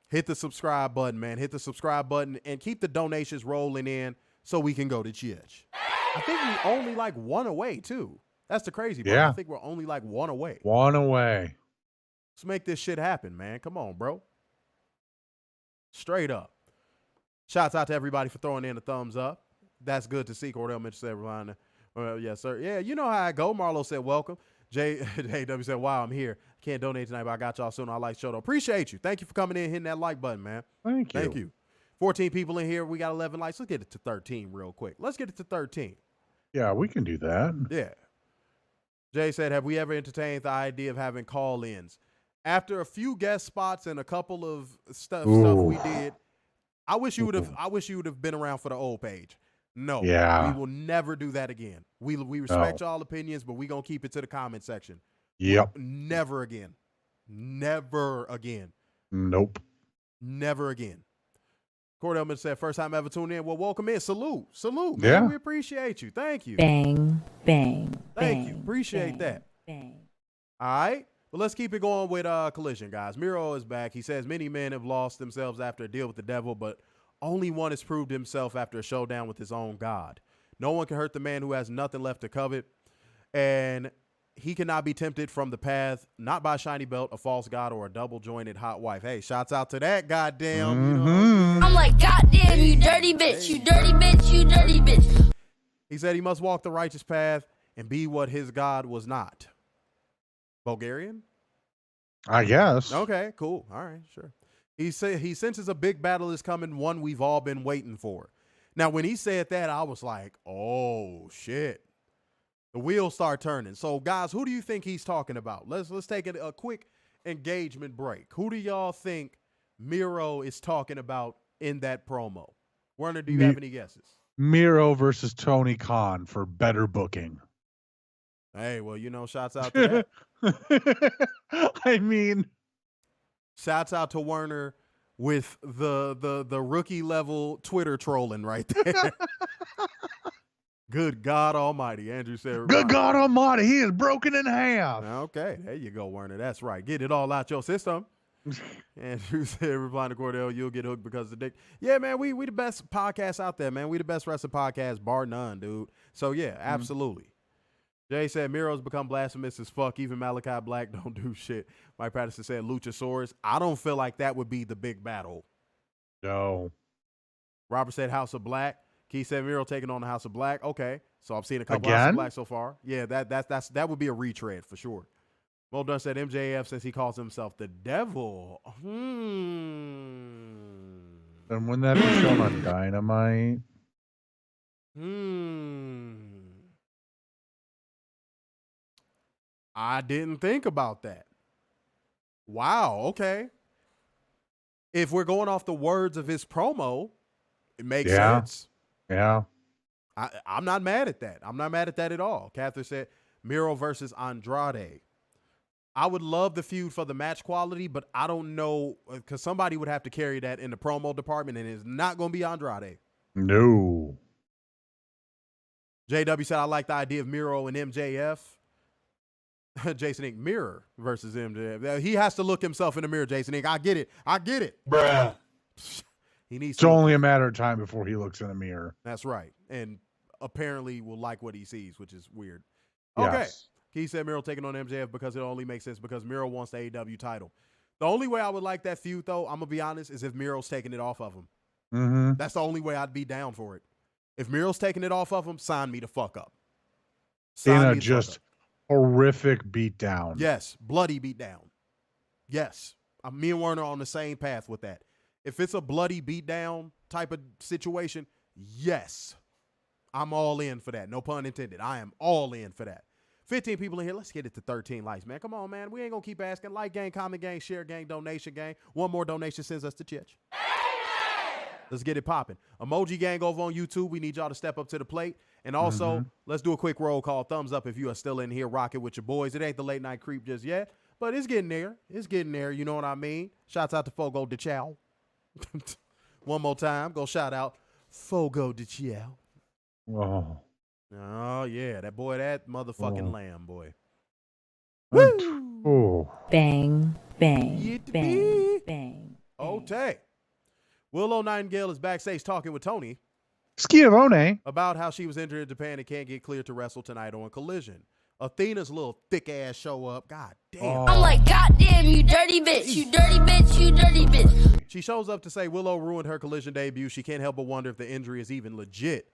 Hit the subscribe button, man. Hit the subscribe button and keep the donations rolling in so we can go to church. I think we only like one away, too. That's the crazy part. I think we're only like one away. One away. Let's make this shit happen, man. Come on, bro. Straight up. Shouts out to everybody for throwing in a thumbs up. That's good to see. Cordell Mitchell said, Ryan. Yes, sir. Yeah, you know how I go. Marlo said, welcome. JW said, wow, I'm here. Can't donate tonight, but I got y'all soon. I like show though. Appreciate you. Thank you for coming in, hitting that like button, man. Thank you. 14 people in here. We got 11 likes. Let's get it to 13 real quick. Let's get it to 13. Yeah, we can do that. Yeah. Jay said, have we ever entertained the idea of having call-ins? After a few guest spots and a couple of stuff we did, I wish you would have been around for the old page. No, we will never do that again. We respect y'all opinions, but we gonna keep it to the comment section. Yep. Never again. Never again. Nope. Never again. Cordell said, first time ever tuned in. Well, welcome in. Salute. Man. Yeah. We appreciate you. Thank you. Bang, bang. Thank you. Appreciate that. Bang. All right. But let's keep it going with Collision, guys. Miro is back. He says many men have lost themselves after a deal with the devil, but only one has proved himself after a showdown with his own God. No one can hurt the man who has nothing left to covet, and he cannot be tempted from the path, not by a shiny belt, a false god, or a double-jointed hot wife. Hey, shouts out to that, goddamn. You know? I'm like, goddamn, you dirty bitch, you dirty bitch, you dirty bitch. He said he must walk the righteous path and be what his God was not. Bulgarian? I guess. Okay, cool. All right, sure. He senses a big battle is coming, one we've all been waiting for. Now, when he said that, I was like, oh, shit. The wheels start turning. So, guys, who do you think he's talking about? Let's take a quick engagement break. Who do y'all think Miro is talking about in that promo? Werner, do you have any guesses? Miro versus Tony Khan for better booking. Hey, well, shouts out to that. I mean, shouts out to Werner with the rookie level Twitter trolling right there. Good God Almighty, Andrew said. Good God Almighty, he is broken in half. Okay, there you go, Werner. That's right. Get it all out your system. Andrew said, replying to Cordell, you'll get hooked because of the dick. Yeah, man, we the best podcast out there, man. We the best wrestling podcast, bar none, dude. So, yeah, absolutely. Jay said, Miro's become blasphemous as fuck. Even Malachi Black don't do shit. Mike Patterson said, Luchasaurus. I don't feel like that would be the big battle. No. Robert said, House of Black. Keith said, Miro taking on the House of Black. Okay. So I've seen a couple House of Black so far. Yeah, that would be a retread for sure. Mo Dunn said, MJF, since he calls himself the devil. And wouldn't that be shown on Dynamite? I didn't think about that. Wow, okay. If we're going off the words of his promo, it makes sense. Yeah. I'm not mad at that. I'm not mad at that at all. Catherine said Miro versus Andrade. I would love the feud for the match quality, but I don't know, because somebody would have to carry that in the promo department, and it's not going to be Andrade. No. JW said, I like the idea of Miro and MJF. Jason Inc. Mirror versus MJF. He has to look himself in the mirror, Jason Inc. I get it. Bruh. He needs It's to only a matter of time before he looks in the mirror. That's right. And apparently will like what he sees, which is weird. Okay. Yes. He said Miro taking on MJF because it only makes sense because Miro wants the AEW title. The only way I would like that feud, though, I'm going to be honest, is if Miro's taking it off of him. Mm-hmm. That's the only way I'd be down for it. If Miro's taking it off of him, sign me the fuck up. In a just horrific beatdown. Yes. Bloody beatdown. Yes. Me and Werner are on the same path with that. If it's a bloody beatdown type of situation, yes. I'm all in for that. No pun intended. I am all in for that. 15 people in here. Let's get it to 13 likes, man. Come on, man. We ain't going to keep asking. Like gang, comment gang, share gang, donation gang. One more donation sends us to church. Let's get it popping. Emoji gang over on YouTube. We need y'all to step up to the plate. And also, let's do a quick roll call. Thumbs up if you are still in here rocking with your boys. It ain't the late night creep just yet, but it's getting there. It's getting there. You know what I mean? Shouts out to Fogo de Chow. One more time. Go shout out Fogo de Chow. Oh. Oh, yeah. That boy, that motherfucking lamb, boy. Woo! Oh. Bang, bang, Yippee. bang, bang. Okay. Willow Nightingale is backstage talking with Tony Schiavone. about how she was injured in Japan and can't get cleared to wrestle tonight on Collision. Athena's little thick ass show up. God damn. I'm like, goddamn, you dirty bitch, you dirty bitch, you dirty bitch. She shows up to say Willow ruined her Collision debut. She can't help but wonder if the injury is even legit.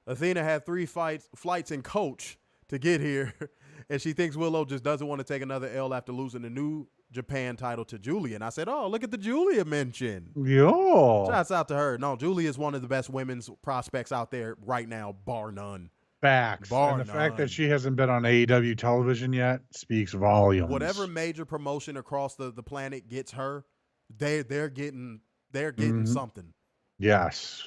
Athena had 3 flights in coach to get here, and she thinks Willow just doesn't want to take another L after losing the New Japan title to Julia. And I said, oh, look at the Julia mention. Yo. Shouts out to her. No, Julia is one of the best women's prospects out there right now, bar none. Facts. Bar And the fact none. that she hasn't been on AEW television yet speaks volumes. Whatever major promotion across the planet gets her, they're getting something. Yes.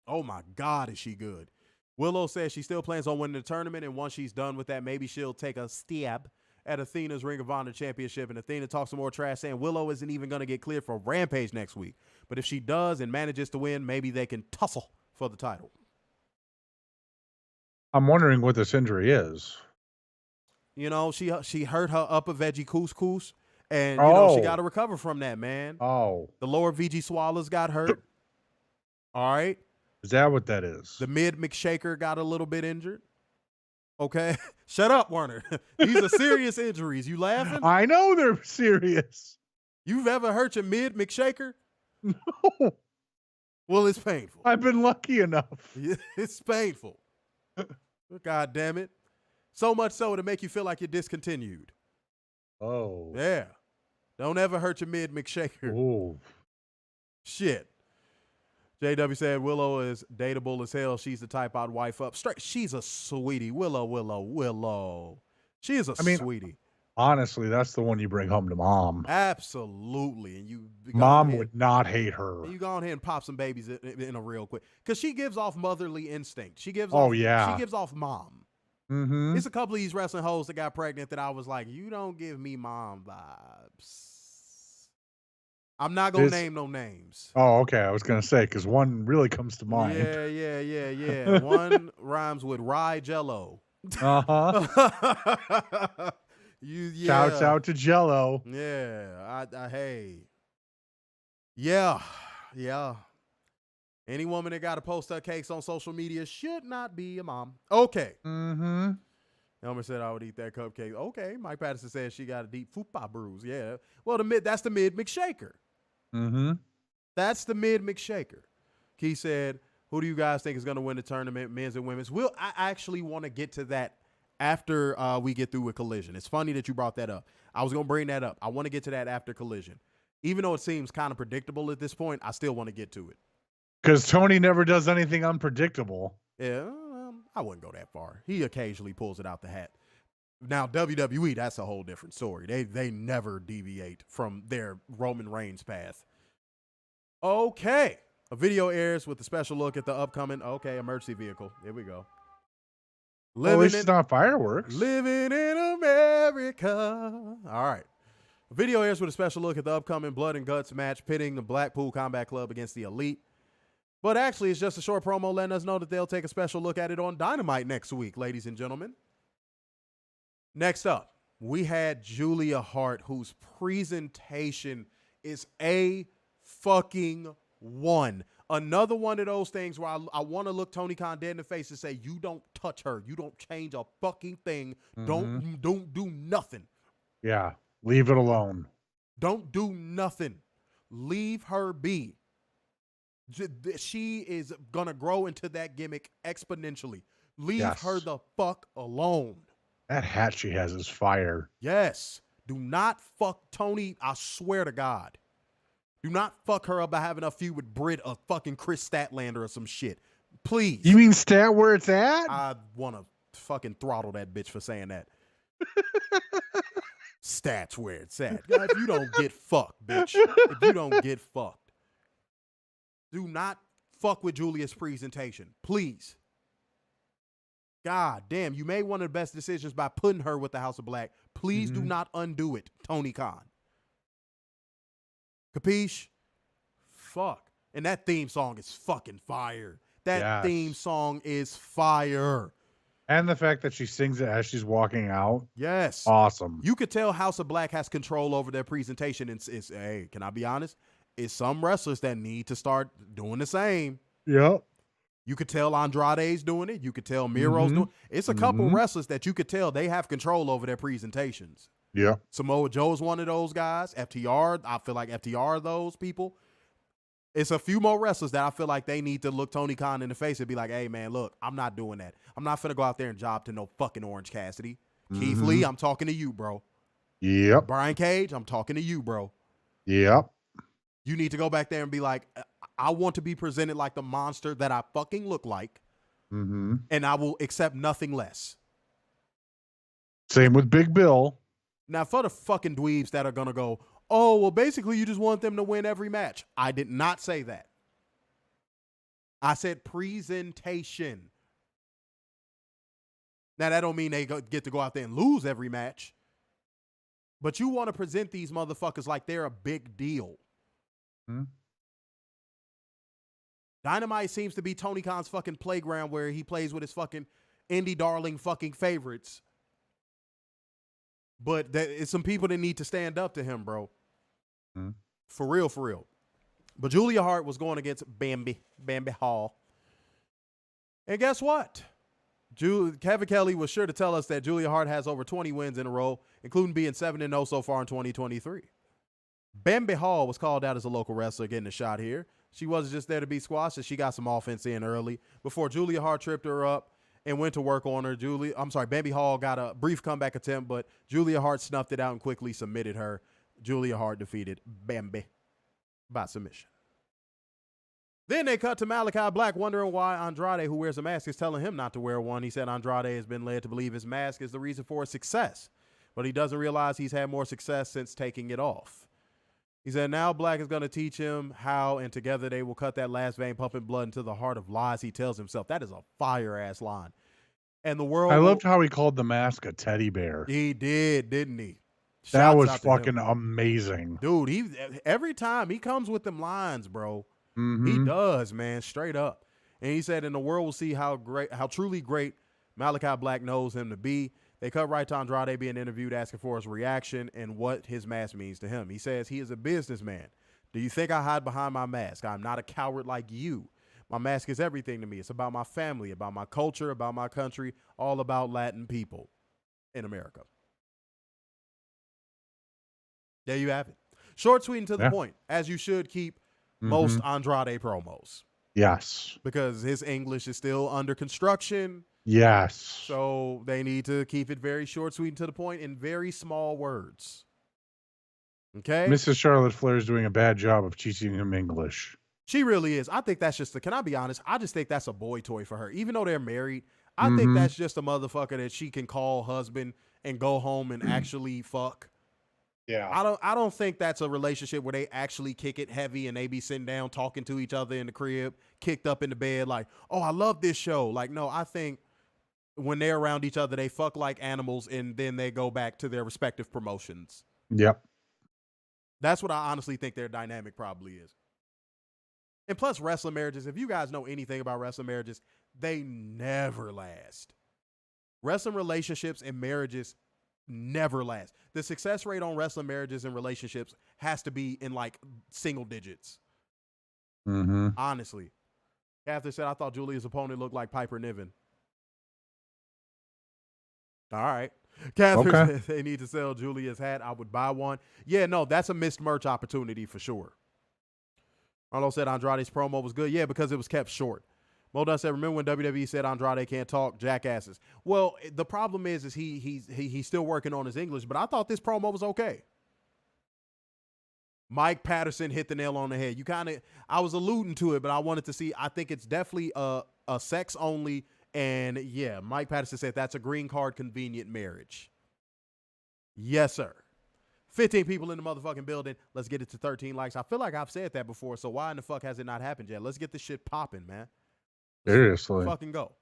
Oh my God, is she good? Willow says she still plans on winning the tournament, and once she's done with that, maybe she'll take a stab at Athena's Ring of Honor championship. And Athena talks some more trash, saying Willow isn't even going to get cleared for Rampage next week. But if she does and manages to win, maybe they can tussle for the title. I'm wondering what this injury is. You know, she hurt her upper veggie couscous, and you know she got to recover from that, man. Oh. The lower VG swallows got hurt. All right. Is that what that is? The mid McShaker got a little bit injured. Okay. Shut up, Werner. These are serious injuries. You laughing? I know they're serious. You've ever hurt your mid McShaker? No. Well, it's painful. I've been lucky enough. It's painful. God damn it. So much so to make you feel like you're discontinued. Oh. Yeah. Don't ever hurt your mid McShaker. Oh. Shit. JW said Willow is dateable as hell. She's the type I'd wife up. Straight. She's a sweetie. Willow. She is a sweetie. Honestly, that's the one you bring home to mom. Absolutely. And you mom would not hate her. And you go on here and pop some babies in a real quick. Because she gives off motherly instinct. She gives off mom. Mm-hmm. There's a couple of these wrestling hoes that got pregnant that I was like, you don't give me mom vibes. I'm not going to name no names. Oh, okay. I was going to say, because one really comes to mind. Yeah. One rhymes with rye jello. Uh-huh. Shouts out to Jello. Yeah. Hey. Yeah. Any woman that got to post her cakes on social media should not be a mom. Okay. Mm-hmm. Elmer said I would eat that cupcake. Okay. Mike Patterson said she got a deep fupa bruise. Yeah. Well, that's the mid McShaker. Mm-hmm. That's the mid McShaker. He said, who do you guys think is going to win the tournament, men's and women's? I actually want to get to that after we get through with Collision. It's funny that you brought that up. I was going to bring that up. I want to get to that after Collision. Even though it seems kind of predictable at this point, I still want to get to it. Because Tony never does anything unpredictable. Yeah, I wouldn't go that far. He occasionally pulls it out the hat. Now, WWE, that's a whole different story. They never deviate from their Roman Reigns path. Okay. A video airs with a special look at the upcoming emergency vehicle. Here we go. Well, at least it's not fireworks. Living in America. All right. A video airs with a special look at the upcoming Blood and Guts match pitting the Blackpool Combat Club against the Elite. But actually, it's just a short promo letting us know that they'll take a special look at it on Dynamite next week, ladies and gentlemen. Next up, we had Julia Hart, whose presentation is a fucking one. Another one of those things where I want to look Tony Khan dead in the face and say, you don't touch her. You don't change a fucking thing. Don't do nothing. Yeah. Leave it alone. Don't do nothing. Leave her be. She is going to grow into that gimmick exponentially. Leave her the fuck alone. That hat she has is fire. Yes. Do not fuck Tony. I swear to God. Do not fuck her up by having a feud with Britt or fucking Chris Statlander or some shit. Please. You mean Stat where it's at? I want to fucking throttle that bitch for saying that. Stats where it's at. God, if you don't get fucked, bitch. If you don't get fucked. Do not fuck with Julia's presentation. Please. God damn, you made one of the best decisions by putting her with the House of Black. Please do not undo it, Tony Khan. Capiche? Fuck. And that theme song is fucking fire. That theme song is fire. And the fact that she sings it as she's walking out. Yes. Awesome. You could tell House of Black has control over their presentation. And it's hey, can I be honest? It's some wrestlers that need to start doing the same. Yep. You could tell Andrade's doing it. You could tell Miro's doing it. It's a couple wrestlers that you could tell they have control over their presentations. Yeah. Samoa Joe's one of those guys. FTR, I feel like FTR are those people. It's a few more wrestlers that I feel like they need to look Tony Khan in the face and be like, hey, man, look, I'm not doing that. I'm not finna go out there and job to no fucking Orange Cassidy. Keith Lee, I'm talking to you, bro. Yep. Brian Cage, I'm talking to you, bro. Yep. You need to go back there and be like, I want to be presented like the monster that I fucking look like, and I will accept nothing less. Same with Big Bill. Now, for the fucking dweebs that are going to go, oh, well, basically you just want them to win every match. I did not say that. I said presentation. Now, that don't mean they get to go out there and lose every match. But you want to present these motherfuckers like they're a big deal. Dynamite seems to be Tony Khan's fucking playground where he plays with his fucking indie darling fucking favorites. But it's some people that need to stand up to him, bro. For real, for real. But Julia Hart was going against Bambi Hall. And guess what? Kevin Kelly was sure to tell us that Julia Hart has over 20 wins in a row, including being 7-0 so far in 2023. Bambi Hall was called out as a local wrestler getting a shot here. She wasn't just there to be squashed, she got some offense in early before Julia Hart tripped her up and went to work on her. Bambi Hall got a brief comeback attempt, but Julia Hart snuffed it out and quickly submitted her. Julia Hart defeated Bambi by submission. Then they cut to Malachi Black wondering why Andrade, who wears a mask, is telling him not to wear one. He said Andrade has been led to believe his mask is the reason for his success, but he doesn't realize he's had more success since taking it off. He said now Black is going to teach him how, and together they will cut that last vein pumping blood into the heart of lies he tells himself. That is a fire-ass line. And the world... I loved how he called the mask a teddy bear. He did, didn't he? That was fucking amazing. Dude, every time he comes with them lines, bro. He does, man, straight up. And he said, and the world will see how truly great Malachi Black knows him to be. They cut right to Andrade being interviewed, asking for his reaction and what his mask means to him. He says he is a businessman. Do you think I hide behind my mask? I'm not a coward like you. My mask is everything to me. It's about my family, about my culture, about my country, all about Latin people in America. There you have it. Short, sweet, and to the point, as you should keep most Andrade promos. Yes. Because his English is still under construction. Yes. So they need to keep it very short, sweet, and to the point in very small words. Okay? Mrs. Charlotte Flair is doing a bad job of teaching him English. She really is. I think that's just can I be honest? I just think that's a boy toy for her. Even though they're married, I think that's just a motherfucker that she can call husband and go home and actually fuck. Yeah. I don't think that's a relationship where they actually kick it heavy and they be sitting down talking to each other in the crib, kicked up in the bed like, oh, I love this show. Like, no, I think when they're around each other, they fuck like animals and then they go back to their respective promotions. Yep. That's what I honestly think their dynamic probably is. And plus wrestling marriages, if you guys know anything about wrestling marriages, they never last. Wrestling relationships and marriages never last. The success rate on wrestling marriages and relationships has to be in like single digits. Mm-hmm. Honestly. Catherine said, I thought Julia's opponent looked like Piper Niven. All right. Catherine said they need to sell Julia's hat. I would buy one. Yeah, no, that's a missed merch opportunity for sure. Arlo said Andrade's promo was good. Yeah, because it was kept short. Modun said, remember when WWE said Andrade can't talk? Jackasses. Well, the problem is he's still working on his English, but I thought this promo was okay. Mike Patterson hit the nail on the head. I was alluding to it, but I wanted to see. I think it's definitely a sex only. And yeah, Mike Patterson said that's a green card convenient marriage. Yes, sir. 15 people in the motherfucking building. Let's get it to 13 likes. I feel like I've said that before, so why in the fuck has it not happened yet? Let's get this shit popping, man. Seriously. Fucking go.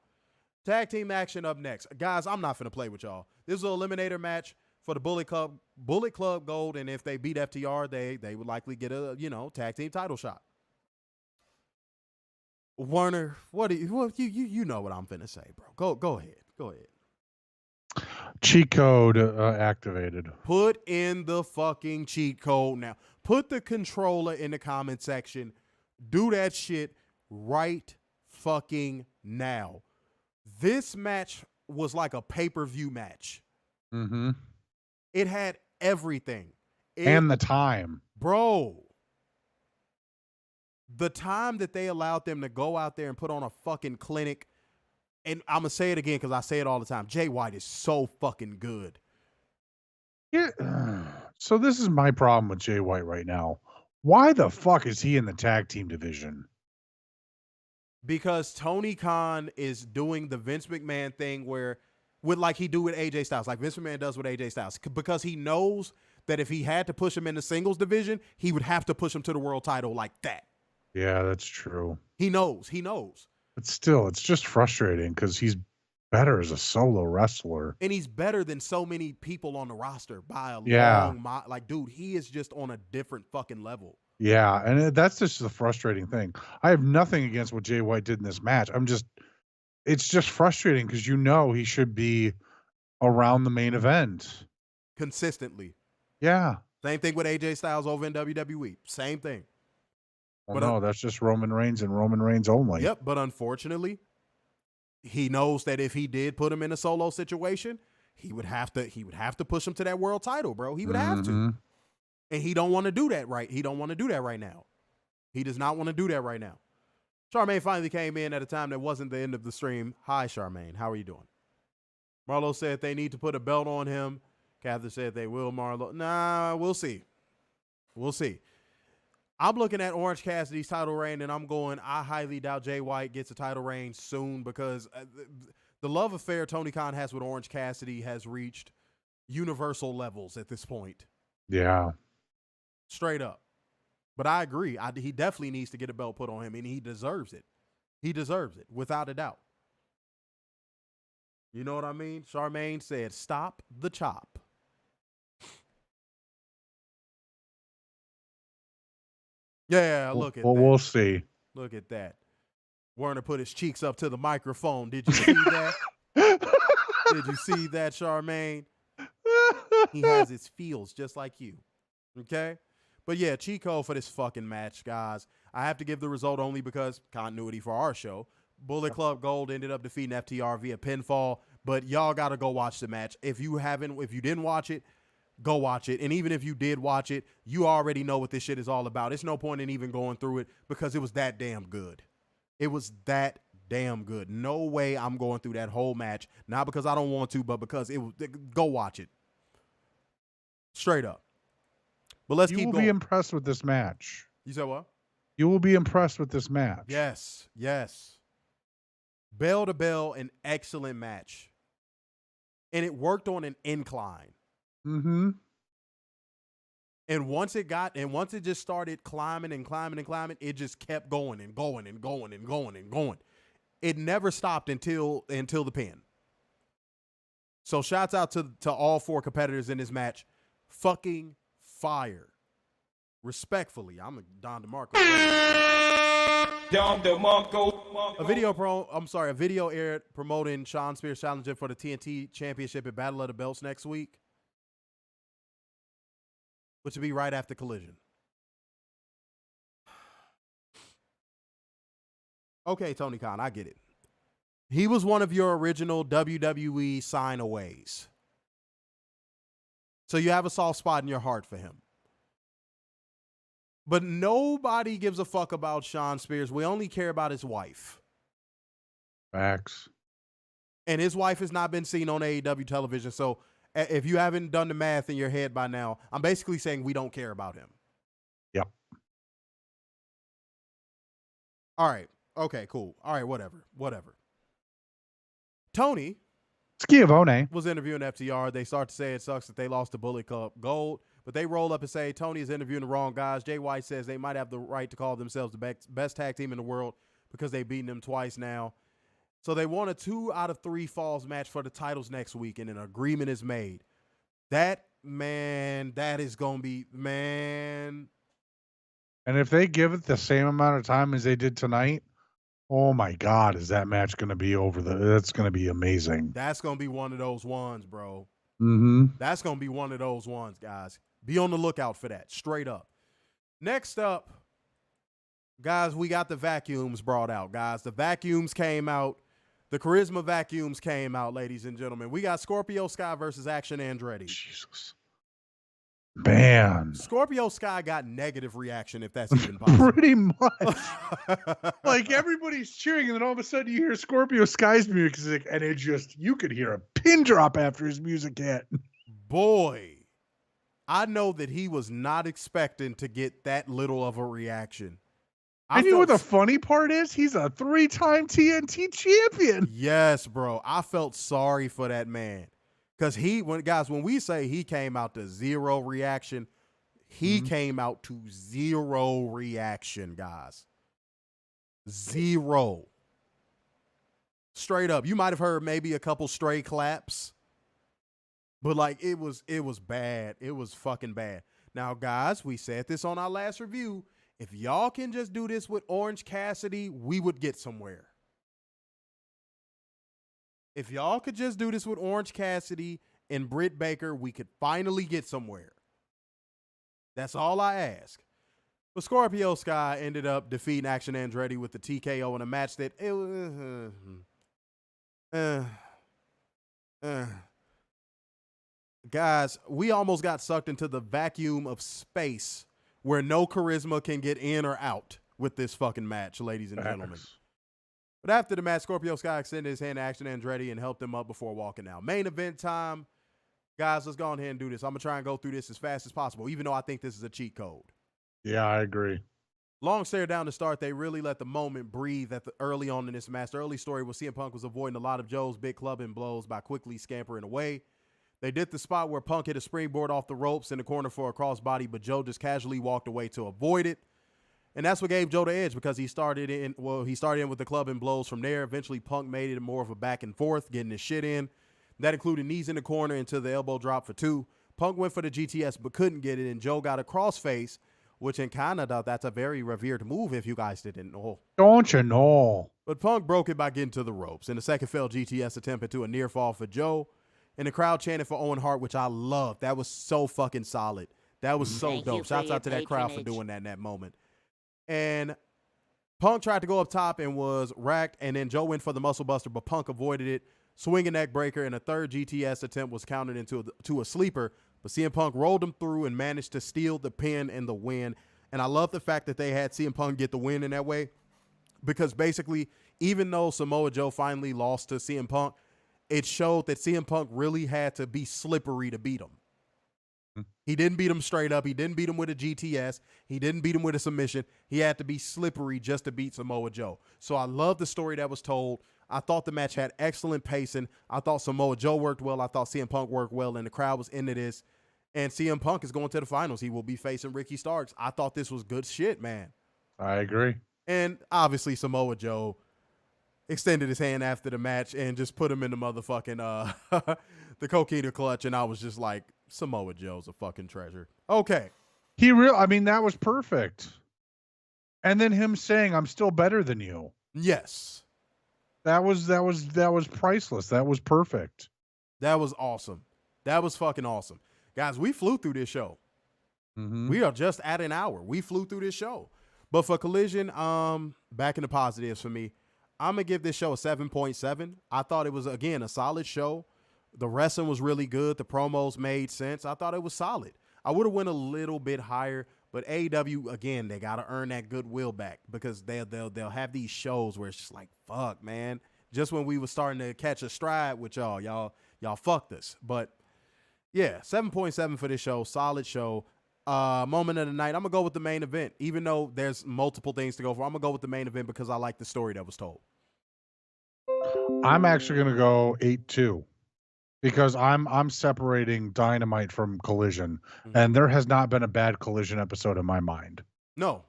Tag team action up next. Guys, I'm not finna play with y'all. This is an eliminator match for the Bullet Club Gold, and if they beat FTR, they would likely get a, tag team title shot. Werner, you know what I'm finna say, bro. Go ahead. Go ahead. Cheat code activated. Put in the fucking cheat code now. Put the controller in the comment section. Do that shit right fucking now. This match was like a pay-per-view match. Mm-hmm. It had everything. And the time. Bro. The time that they allowed them to go out there and put on a fucking clinic. And I'm going to say it again because I say it all the time. Jay White is so fucking good. Yeah. So this is my problem with Jay White right now. Why the fuck is he in the tag team division? Because Tony Khan is doing the Vince McMahon thing like he do with AJ Styles, like Vince McMahon does with AJ Styles, because he knows that if he had to push him in the singles division, he would have to push him to the world title like that. Yeah, that's true. He knows. But still, it's just frustrating because he's better as a solo wrestler. And he's better than so many people on the roster by a long, dude, he is just on a different fucking level. Yeah, and that's just the frustrating thing. I have nothing against what Jay White did in this match. It's just frustrating because he should be around the main event. Consistently. Yeah. Same thing with AJ Styles over in WWE. Same thing. Well, no, that's just Roman Reigns and Roman Reigns only. Yep, but unfortunately, he knows that if he did put him in a solo situation, he would have to push him to that world title, bro. He would have to. And he don't want to do that right. He don't want to do that right now. He does not want to do that right now. Charmaine finally came in at a time that wasn't the end of the stream. Hi, Charmaine. How are you doing? Marlo said they need to put a belt on him. Catherine said they will, Marlo. Nah, we'll see. We'll see. I'm looking at Orange Cassidy's title reign, and I'm going, I highly doubt Jay White gets a title reign soon because the love affair Tony Khan has with Orange Cassidy has reached universal levels at this point. Yeah. Straight up. But I agree. He definitely needs to get a belt put on him, and he deserves it. He deserves it, without a doubt. You know what I mean? Charmaine said, stop the chop. Yeah, look at that. We'll see. Look at that. Werner put his cheeks up to the microphone. Did you see that? Did you see that, Charmaine? He has his feels just like you. Okay? But yeah, Chico for this fucking match, guys. I have to give the result only because continuity for our show. Bullet Club Gold ended up defeating FTR via pinfall, but y'all got to go watch the match. If you didn't watch it, go watch it. And even if you did watch it, you already know what this shit is all about. It's no point in even going through it because it was that damn good. It was that damn good. No way I'm going through that whole match. Not because I don't want to, but because go watch it. Straight up. But let's keep going. You will be impressed with this match. You said what? You will be impressed with this match. Yes. Yes. Bell to bell, an excellent match. And it worked on an incline. Mm-hmm. And once it just started climbing and climbing and climbing, it just kept going and going and going and going and going. It never stopped until the pin. So shouts out to all 4 competitors in this match. Fucking fire. Respectfully, I'm a Don DeMarco. A video aired promoting Shawn Spears challenging for the TNT Championship at Battle of the Belts next week, which will be right after Collision. Okay, Tony Khan, I get it. He was one of your original WWE sign-aways. So you have a soft spot in your heart for him. But nobody gives a fuck about Shawn Spears. We only care about his wife. Facts. And his wife has not been seen on AEW television. So if you haven't done the math in your head by now, I'm basically saying we don't care about him. Yep. All right. Okay, cool. All right, whatever. Tony Schiavone was interviewing FTR. They start to say it sucks that they lost the Bullet Club Gold, but they roll up and say Tony is interviewing the wrong guys. Jay White says they might have the right to call themselves the best tag team in the world because they've beaten them twice now. So they want a 2 out of 3 falls match for the titles next week, and an agreement is made. That is going to be, man. And if they give it the same amount of time as they did tonight, oh my God, is that match going to be that's going to be amazing. That's going to be one of those ones, bro. Mm-hmm. That's going to be one of those ones, guys. Be on the lookout for that, straight up. Next up, guys, we got the vacuums brought out, guys. The vacuums came out. The Charisma vacuums came out, ladies and gentlemen. We got Scorpio Sky versus Action Andretti. Jesus. Man. Scorpio Sky got negative reaction, if that's even possible. Pretty much. Like, everybody's cheering, and then all of a sudden you hear Scorpio Sky's music, and you could hear a pin drop after his music hit. Boy, I know that he was not expecting to get that little of a reaction. And you know what the funny part is? He's a 3-time TNT champion. Yes, bro. I felt sorry for that man. Because when we say he came out to 0 reaction, he came out to 0 reaction, guys. 0. Straight up. You might have heard maybe a couple stray claps. But like it was bad. It was fucking bad. Now, guys, we said this on our last review. If y'all can just do this with Orange Cassidy, we would get somewhere. If y'all could just do this with Orange Cassidy and Britt Baker, we could finally get somewhere. That's all I ask. But Scorpio Sky ended up defeating Action Andretti with the TKO in a match that it was. Guys, we almost got sucked into the vacuum of space where no charisma can get in or out with this fucking match, ladies and gentlemen. But after the match, Scorpio Sky extended his hand to Action Andretti and helped him up before walking out. Main event time. Guys, let's go ahead and do this. I'm going to try and go through this as fast as possible, even though I think this is a cheat code. Yeah, I agree. Long stare down to start. They really let the moment breathe early on in this match. The early story was CM Punk was avoiding a lot of Joe's big clubbing blows by quickly scampering away. They did the spot where Punk hit a springboard off the ropes in the corner for a crossbody, but Joe just casually walked away to avoid it. And that's what gave Joe the edge because he started in with the club and blows from there. Eventually, Punk made it more of a back and forth, getting his shit in. That included knees in the corner into the elbow drop for 2. Punk went for the GTS but couldn't get it, and Joe got a crossface, which in Canada, that's a very revered move if you guys didn't know. Don't you know? But Punk broke it by getting to the ropes. In the second failed GTS attempt into a near fall for Joe. And the crowd chanted for Owen Hart, which I loved. That was so fucking solid. That was so dope. Shouts out to that crowd for doing that in that moment. And Punk tried to go up top and was racked, and then Joe went for the muscle buster, but Punk avoided it. Swinging neck breaker, and a third GTS attempt was countered into a sleeper, but CM Punk rolled him through and managed to steal the pin and the win. And I love the fact that they had CM Punk get the win in that way, because basically, even though Samoa Joe finally lost to CM Punk, it showed that CM Punk really had to be slippery to beat him. He didn't beat him straight up. He didn't beat him with a GTS. He didn't beat him with a submission. He had to be slippery just to beat Samoa Joe. So I love the story that was told. I thought the match had excellent pacing. I thought Samoa Joe worked well. I thought CM Punk worked well, and the crowd was into this. And CM Punk is going to the finals. He will be facing Ricky Starks. I thought this was good shit, man. I agree. And obviously Samoa Joe extended his hand after the match and just put him in the motherfucking the coquina clutch. And I was just like, Samoa Joe's a fucking treasure. Okay. I mean, that was perfect. And then him saying, "I'm still better than you." Yes. That was priceless. That was perfect. That was awesome. That was fucking awesome. Guys, we flew through this show. Mm-hmm. We are just at an hour. We flew through this show. But for Collision, back in the positives for me, I'm going to give this show a 7.7. I thought it was, again, a solid show. The wrestling was really good. The promos made sense. I thought it was solid. I would have went a little bit higher, but AEW, again, they got to earn that goodwill back because they'll have these shows where it's just like, fuck, man. Just when we were starting to catch a stride with y'all fucked us. But yeah, 7.7 for this show. Solid show. Moment of the night. I'm going to go with the main event. Even though there's multiple things to go for, I'm going to go with the main event because I like the story that was told. I'm actually going to go 8-2 because I'm separating Dynamite from Collision, and there has not been a bad Collision episode in my mind. No.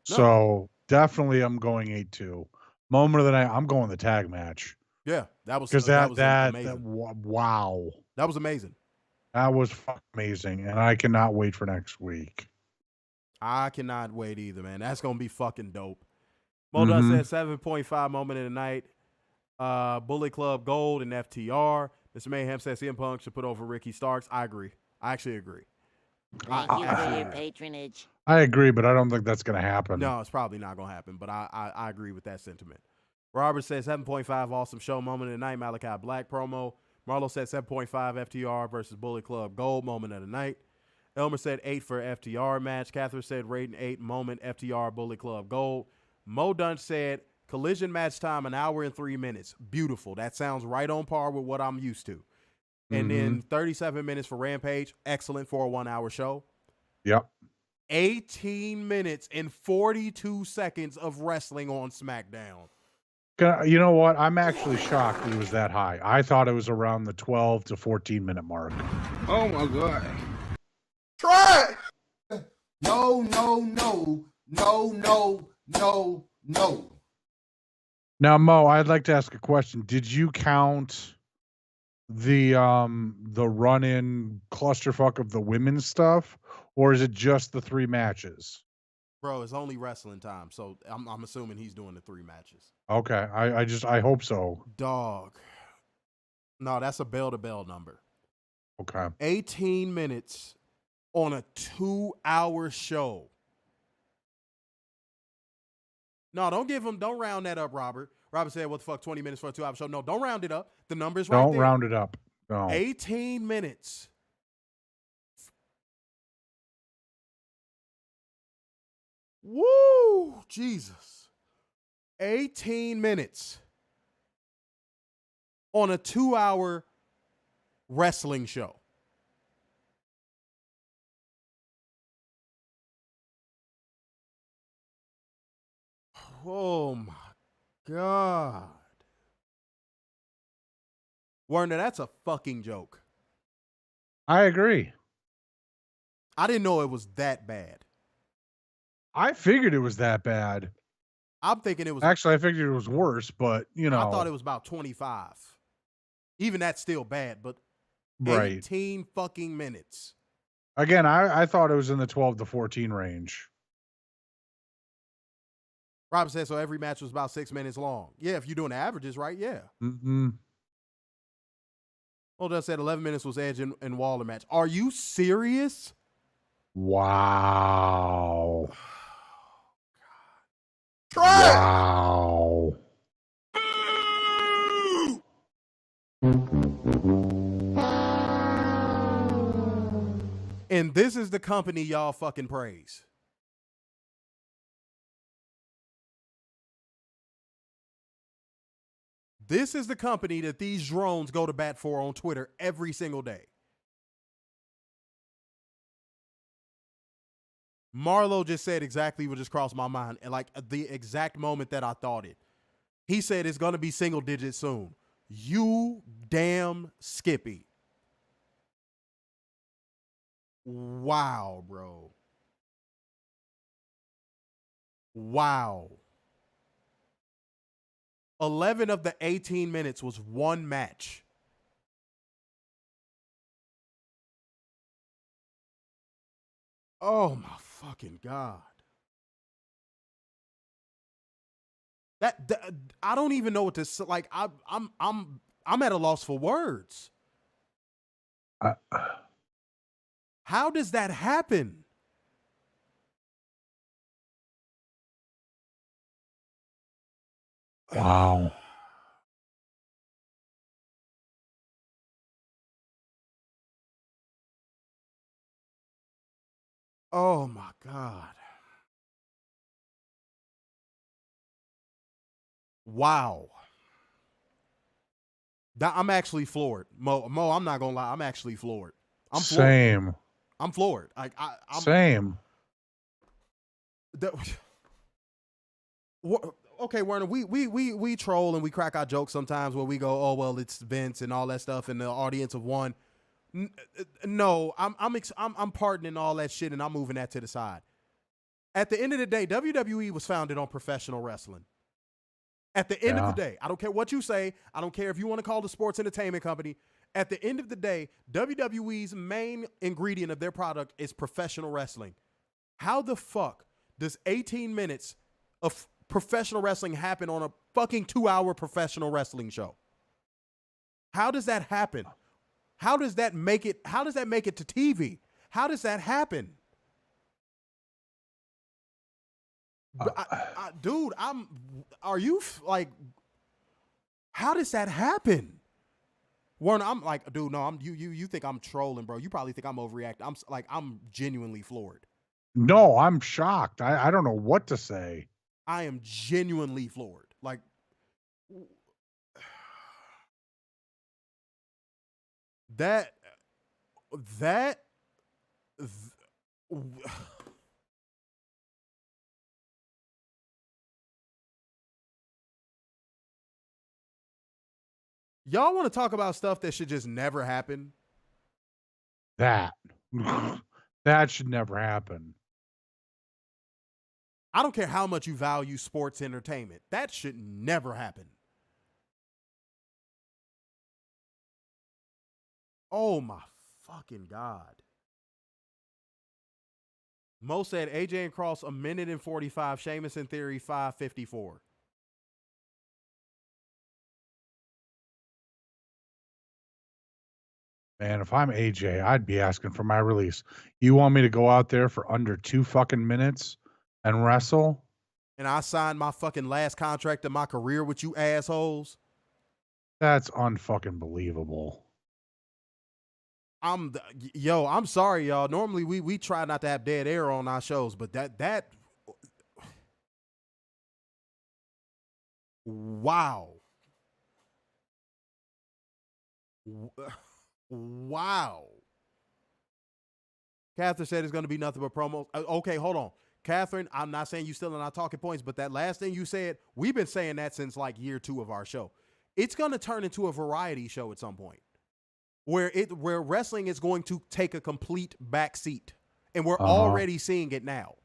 So definitely I'm going 8-2. Moment of the night, I'm going the tag match. Yeah, that was because amazing. Wow, that was amazing. That was amazing, and I cannot wait for next week. I cannot wait either, man. That's gonna be fucking dope. Modus said 7.5 moment of the night. Bullet Club Gold and FTR. Mr. Mayhem says CM Punk should put over Ricky Starks. I agree. I actually agree. Thank you for your patronage. I agree, but I don't think that's going to happen. No, it's probably not going to happen, but I agree with that sentiment. Robert says 7.5 awesome show moment of the night. Malachi Black promo. Marlo said 7.5 FTR versus Bullet Club Gold moment of the night. Elmer said 8 for FTR match. Catherine said rating 8 moment FTR Bullet Club Gold. Mo Dunch said Collision match time 1 hour and 3 minutes. Beautiful. That sounds right on par with what I'm used to. And then 37 minutes for Rampage. Excellent for a 1 hour show. Yep. 18 minutes and 42 seconds of wrestling on SmackDown. You know what? I'm actually shocked it was that high. I thought it was around the 12 to 14 minute mark. Oh my God. Try it. No, no, no, no, no, no, no. Now, Mo, I'd like to ask a question. Did you count the run-in clusterfuck of the women's stuff, or is it just the 3 matches? Bro, it's only wrestling time, so I'm assuming he's doing the 3 matches. Okay, I hope so. Dog. No, that's a bell-to-bell number. Okay. 18 minutes on a 2-hour show. No, don't round that up, Robert. Robert said, what the fuck, 20 minutes for a 2-hour show? No, don't round it up. The number's right there. Don't round it up. No. 18 minutes. Woo! Jesus. 18 minutes on a 2-hour wrestling show. Oh my God. Werner, that's a fucking joke. I agree. I didn't know it was that bad. I figured it was that bad. I'm thinking it was. Actually, I figured it was worse, but, you know. I thought it was about 25. Even that's still bad, but right. 18 fucking minutes. Again, I thought it was in the 12 to 14 range. Robert said, so every match was about 6 minutes long. Yeah, if you're doing the averages, right? Yeah. Mm-hmm. Oldell said 11 minutes was Edge and Waller match. Are you serious? Wow. Try wow. And this is the company y'all fucking praise. This is the company that these drones go to bat for on Twitter every single day. Marlo just said exactly what just crossed my mind, and like the exact moment that I thought it. He said it's going to be single digits soon. You damn Skippy. Wow, bro. Wow. 11 of the 18 minutes was one match. Oh my fucking God. That I don't even know what to say. Like I'm at a loss for words. How does that happen? Wow. Oh my God. Wow. I'm actually floored. Mo, I'm not gonna lie. I'm actually floored. I'm floored. Same. I'm floored. I'm Same. Okay, Werner, we troll and we crack our jokes sometimes where we go, oh well, it's Vince and all that stuff, and the audience of one. No, I'm pardoning all that shit and I'm moving that to the side. At the end of the day, WWE was founded on professional wrestling. At the end of the day, I don't care what you say. I don't care if you want to call the sports entertainment company. At the end of the day, WWE's main ingredient of their product is professional wrestling. How the fuck does 18 minutes of professional wrestling happen on a fucking 2-hour professional wrestling show? How does that happen? How does that make it? How does that make it to TV? How does that happen? Dude, are you like, how does that happen? Warren, I'm like, dude, no, you think I'm trolling, bro. You probably think I'm overreacting. I'm genuinely floored. No, I'm shocked. I don't know what to say. I am genuinely floored. Like, y'all want to talk about stuff that should just never happen? That should never happen. I don't care how much you value sports entertainment. That should never happen. Oh my fucking God. Mo said AJ and Cross 1 minute and 45. Sheamus in Theory 5:54. Man, if I'm AJ, I'd be asking for my release. You want me to go out there for under 2 fucking minutes and wrestle? And I signed my fucking last contract of my career with you assholes? That's unfucking believable. I'm sorry, y'all. Normally we try not to have dead air on our shows, but that wow. Wow. Catherine said it's going to be nothing but promos. Okay, hold on. Catherine, I'm not saying you still are not talking points, but that last thing you said, we've been saying that since like year 2 of our show. It's going to turn into a variety show at some point where wrestling is going to take a complete back seat. And we're already seeing it now.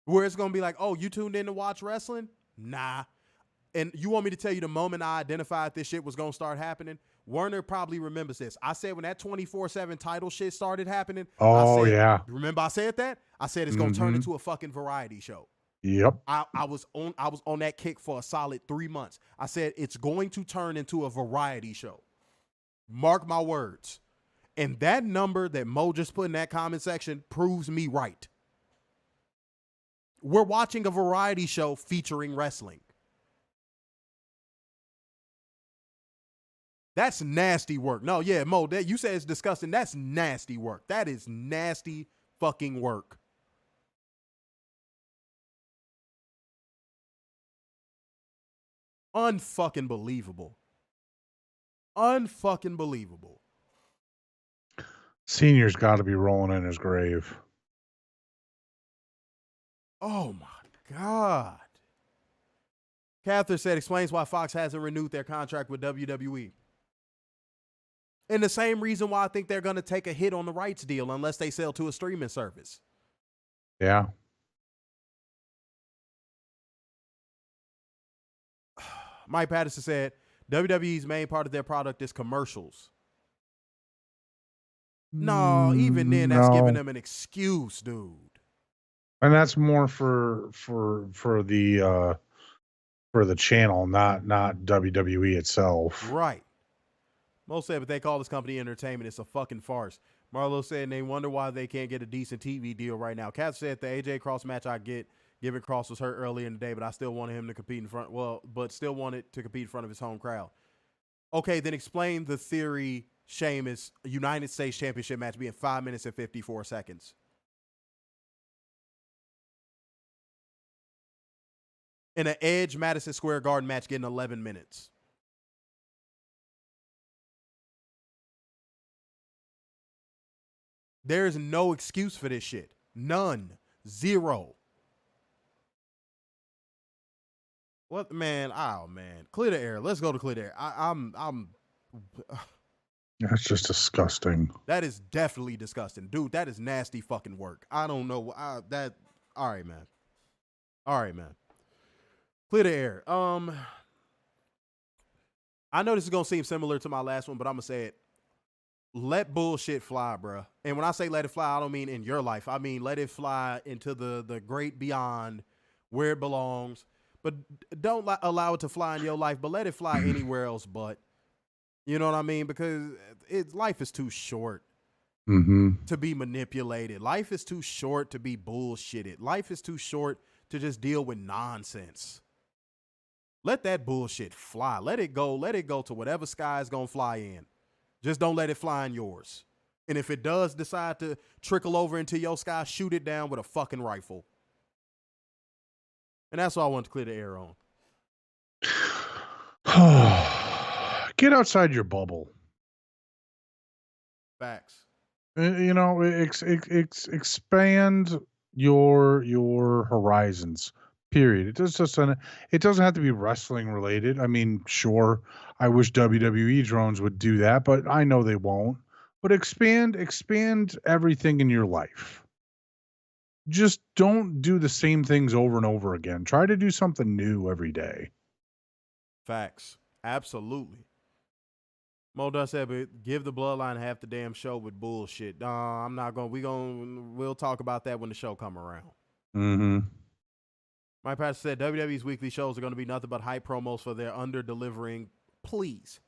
Where it's going to be like, oh, you tuned in to watch wrestling? Nah. And you want me to tell you the moment I identified this shit was going to start happening? Werner probably remembers this. I said when that 24/7 title shit started happening. Yeah. Remember I said that? I said it's going to turn into a fucking variety show. Yep. I was on that kick for a solid 3 months. I said it's going to turn into a variety show. Mark my words. And that number that Mo just put in that comment section proves me right. We're watching a variety show featuring wrestling. That's nasty work. No, yeah, Mo, that you said it's disgusting. That's nasty work. That is nasty fucking work. Unfucking believable. Unfucking believable. Senior's got to be rolling in his grave. Oh my God. Catherine said explains why Fox hasn't renewed their contract with WWE. And the same reason why I think they're going to take a hit on the rights deal unless they sell to a streaming service. Yeah. Mike Patterson said, WWE's main part of their product is commercials. No, even then, that's giving them an excuse, dude. And that's more for the channel, not WWE itself. Right. Mo said, but they call this company entertainment. It's a fucking farce. Marlo said, and they wonder why they can't get a decent TV deal right now. Kat said, the AJ Cross match I get, given Cross was hurt earlier in the day, but I still wanted him to compete in front. Well, but still wanted to compete in front of his home crowd. Okay, then explain the theory, Sheamus, United States Championship match being 5 minutes and 54 seconds. And an Edge Madison Square Garden match getting 11 minutes. There is no excuse for this shit. None. Zero. What, man? Oh, man. Clear the air. Let's go to clear the air. I'm. That's just disgusting. That is definitely disgusting. Dude, that is nasty fucking work. I don't know. All right, man. All right, man. Clear the air. I know this is going to seem similar to my last one, but I'm going to say it. Let bullshit fly, bruh. And when I say let it fly, I don't mean in your life. I mean let it fly into the great beyond where it belongs. But don't allow it to fly in your life, but let it fly anywhere else but. You know what I mean? Because life is too short to be manipulated. Life is too short to be bullshitted. Life is too short to just deal with nonsense. Let that bullshit fly. Let it go. Let it go to whatever sky is going to fly in. Just don't let it fly in yours. And if it does decide to trickle over into your sky, shoot it down with a fucking rifle. And that's all I want to clear the air on. Get outside your bubble. Facts. You know, expand your horizons. Period. It doesn't have to be wrestling related. I mean, sure, I wish WWE drones would do that, but I know they won't. But expand everything in your life. Just don't do the same things over and over again. Try to do something new every day. Facts. Absolutely. Mo Dunn said, but give the bloodline half the damn show with bullshit. I'm not going. We'll talk about that when the show come around. Mm-hmm. My pastor said WWE's weekly shows are going to be nothing but hype promos for their under-delivering. Please.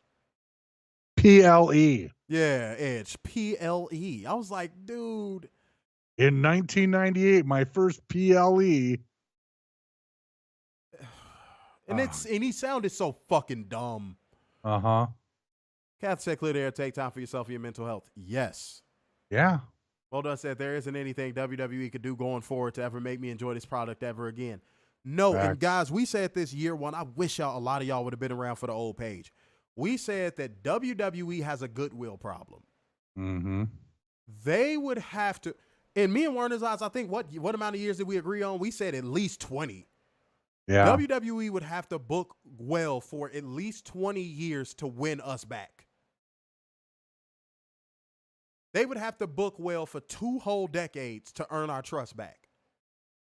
PLE. Yeah, Edge. PLE. I was like, dude. In 1998, my first PLE. And he sounded so fucking dumb. Uh-huh. Kath said, clear the air, take time for yourself and your mental health. Yes. Yeah. Well done said, there isn't anything WWE could do going forward to ever make me enjoy this product ever again. No, Facts. And guys, we said this year one. I wish a lot of y'all would have been around for the old page. We said that WWE has a goodwill problem. Mm-hmm. They would have to, in me and Werner's eyes, I think what amount of years did we agree on? We said at least 20. Yeah. WWE would have to book well for at least 20 years to win us back. They would have to book well for 2 whole decades to earn our trust back.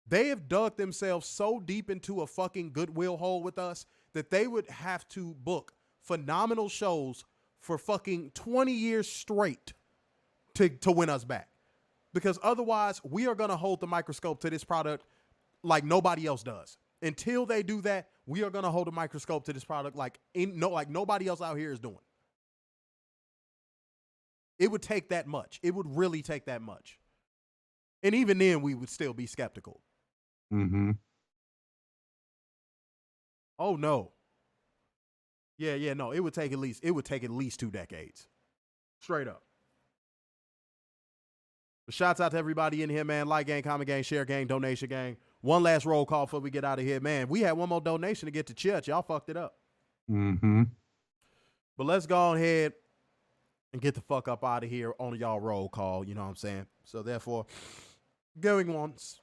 They have dug themselves so deep into a fucking goodwill hole with us that they would have to book phenomenal shows for fucking 20 years straight to win us back. Because otherwise, we are going to hold the microscope to this product like nobody else does. Until they do that, we are going to hold a microscope to this product like nobody else out here is doing. It would take that much. It would really take that much. And even then, we would still be skeptical. Mm-hmm. Oh, no. Yeah, no. It would take at least 2 decades. Straight up. But shouts out to everybody in here, man. Like gang, comment gang, share gang, donation gang. One last roll call before we get out of here. Man, we had one more donation to get to church. Y'all fucked it up. Mm-hmm. But let's go ahead and get the fuck up out of here on y'all roll call. You know what I'm saying? So therefore, going once,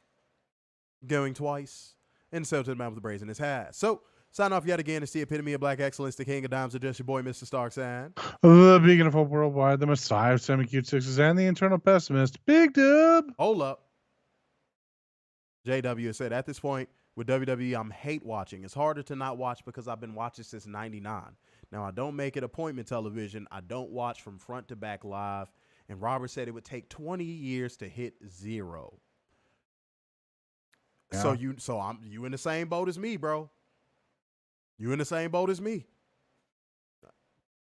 going twice, and so to the man with the braids in his hat. So Sign off yet again. It's the epitome of black excellence, the king of dimes, just your boy, Mr. Starks, and The beacon of hope worldwide, the messiah of semi-cute sixes, and the internal pessimist, Big Dub. hold up. JW said, at this point with WWE, I'm hate watching. It's harder to not watch because I've been watching since 99. Now, I don't make it appointment television. I don't watch from front to back live. And Robert said it would take 20 years to hit 0. Yeah. So you in the same boat as me, bro. You in the same boat as me.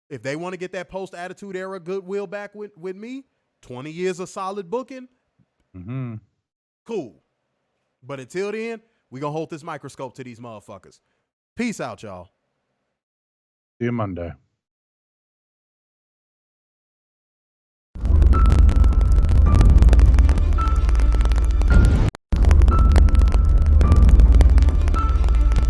If they want to get that post-attitude era goodwill back with me, 20 years of solid booking, cool. But until then, we going to hold this microscope to these motherfuckers. Peace out, y'all. See you Monday.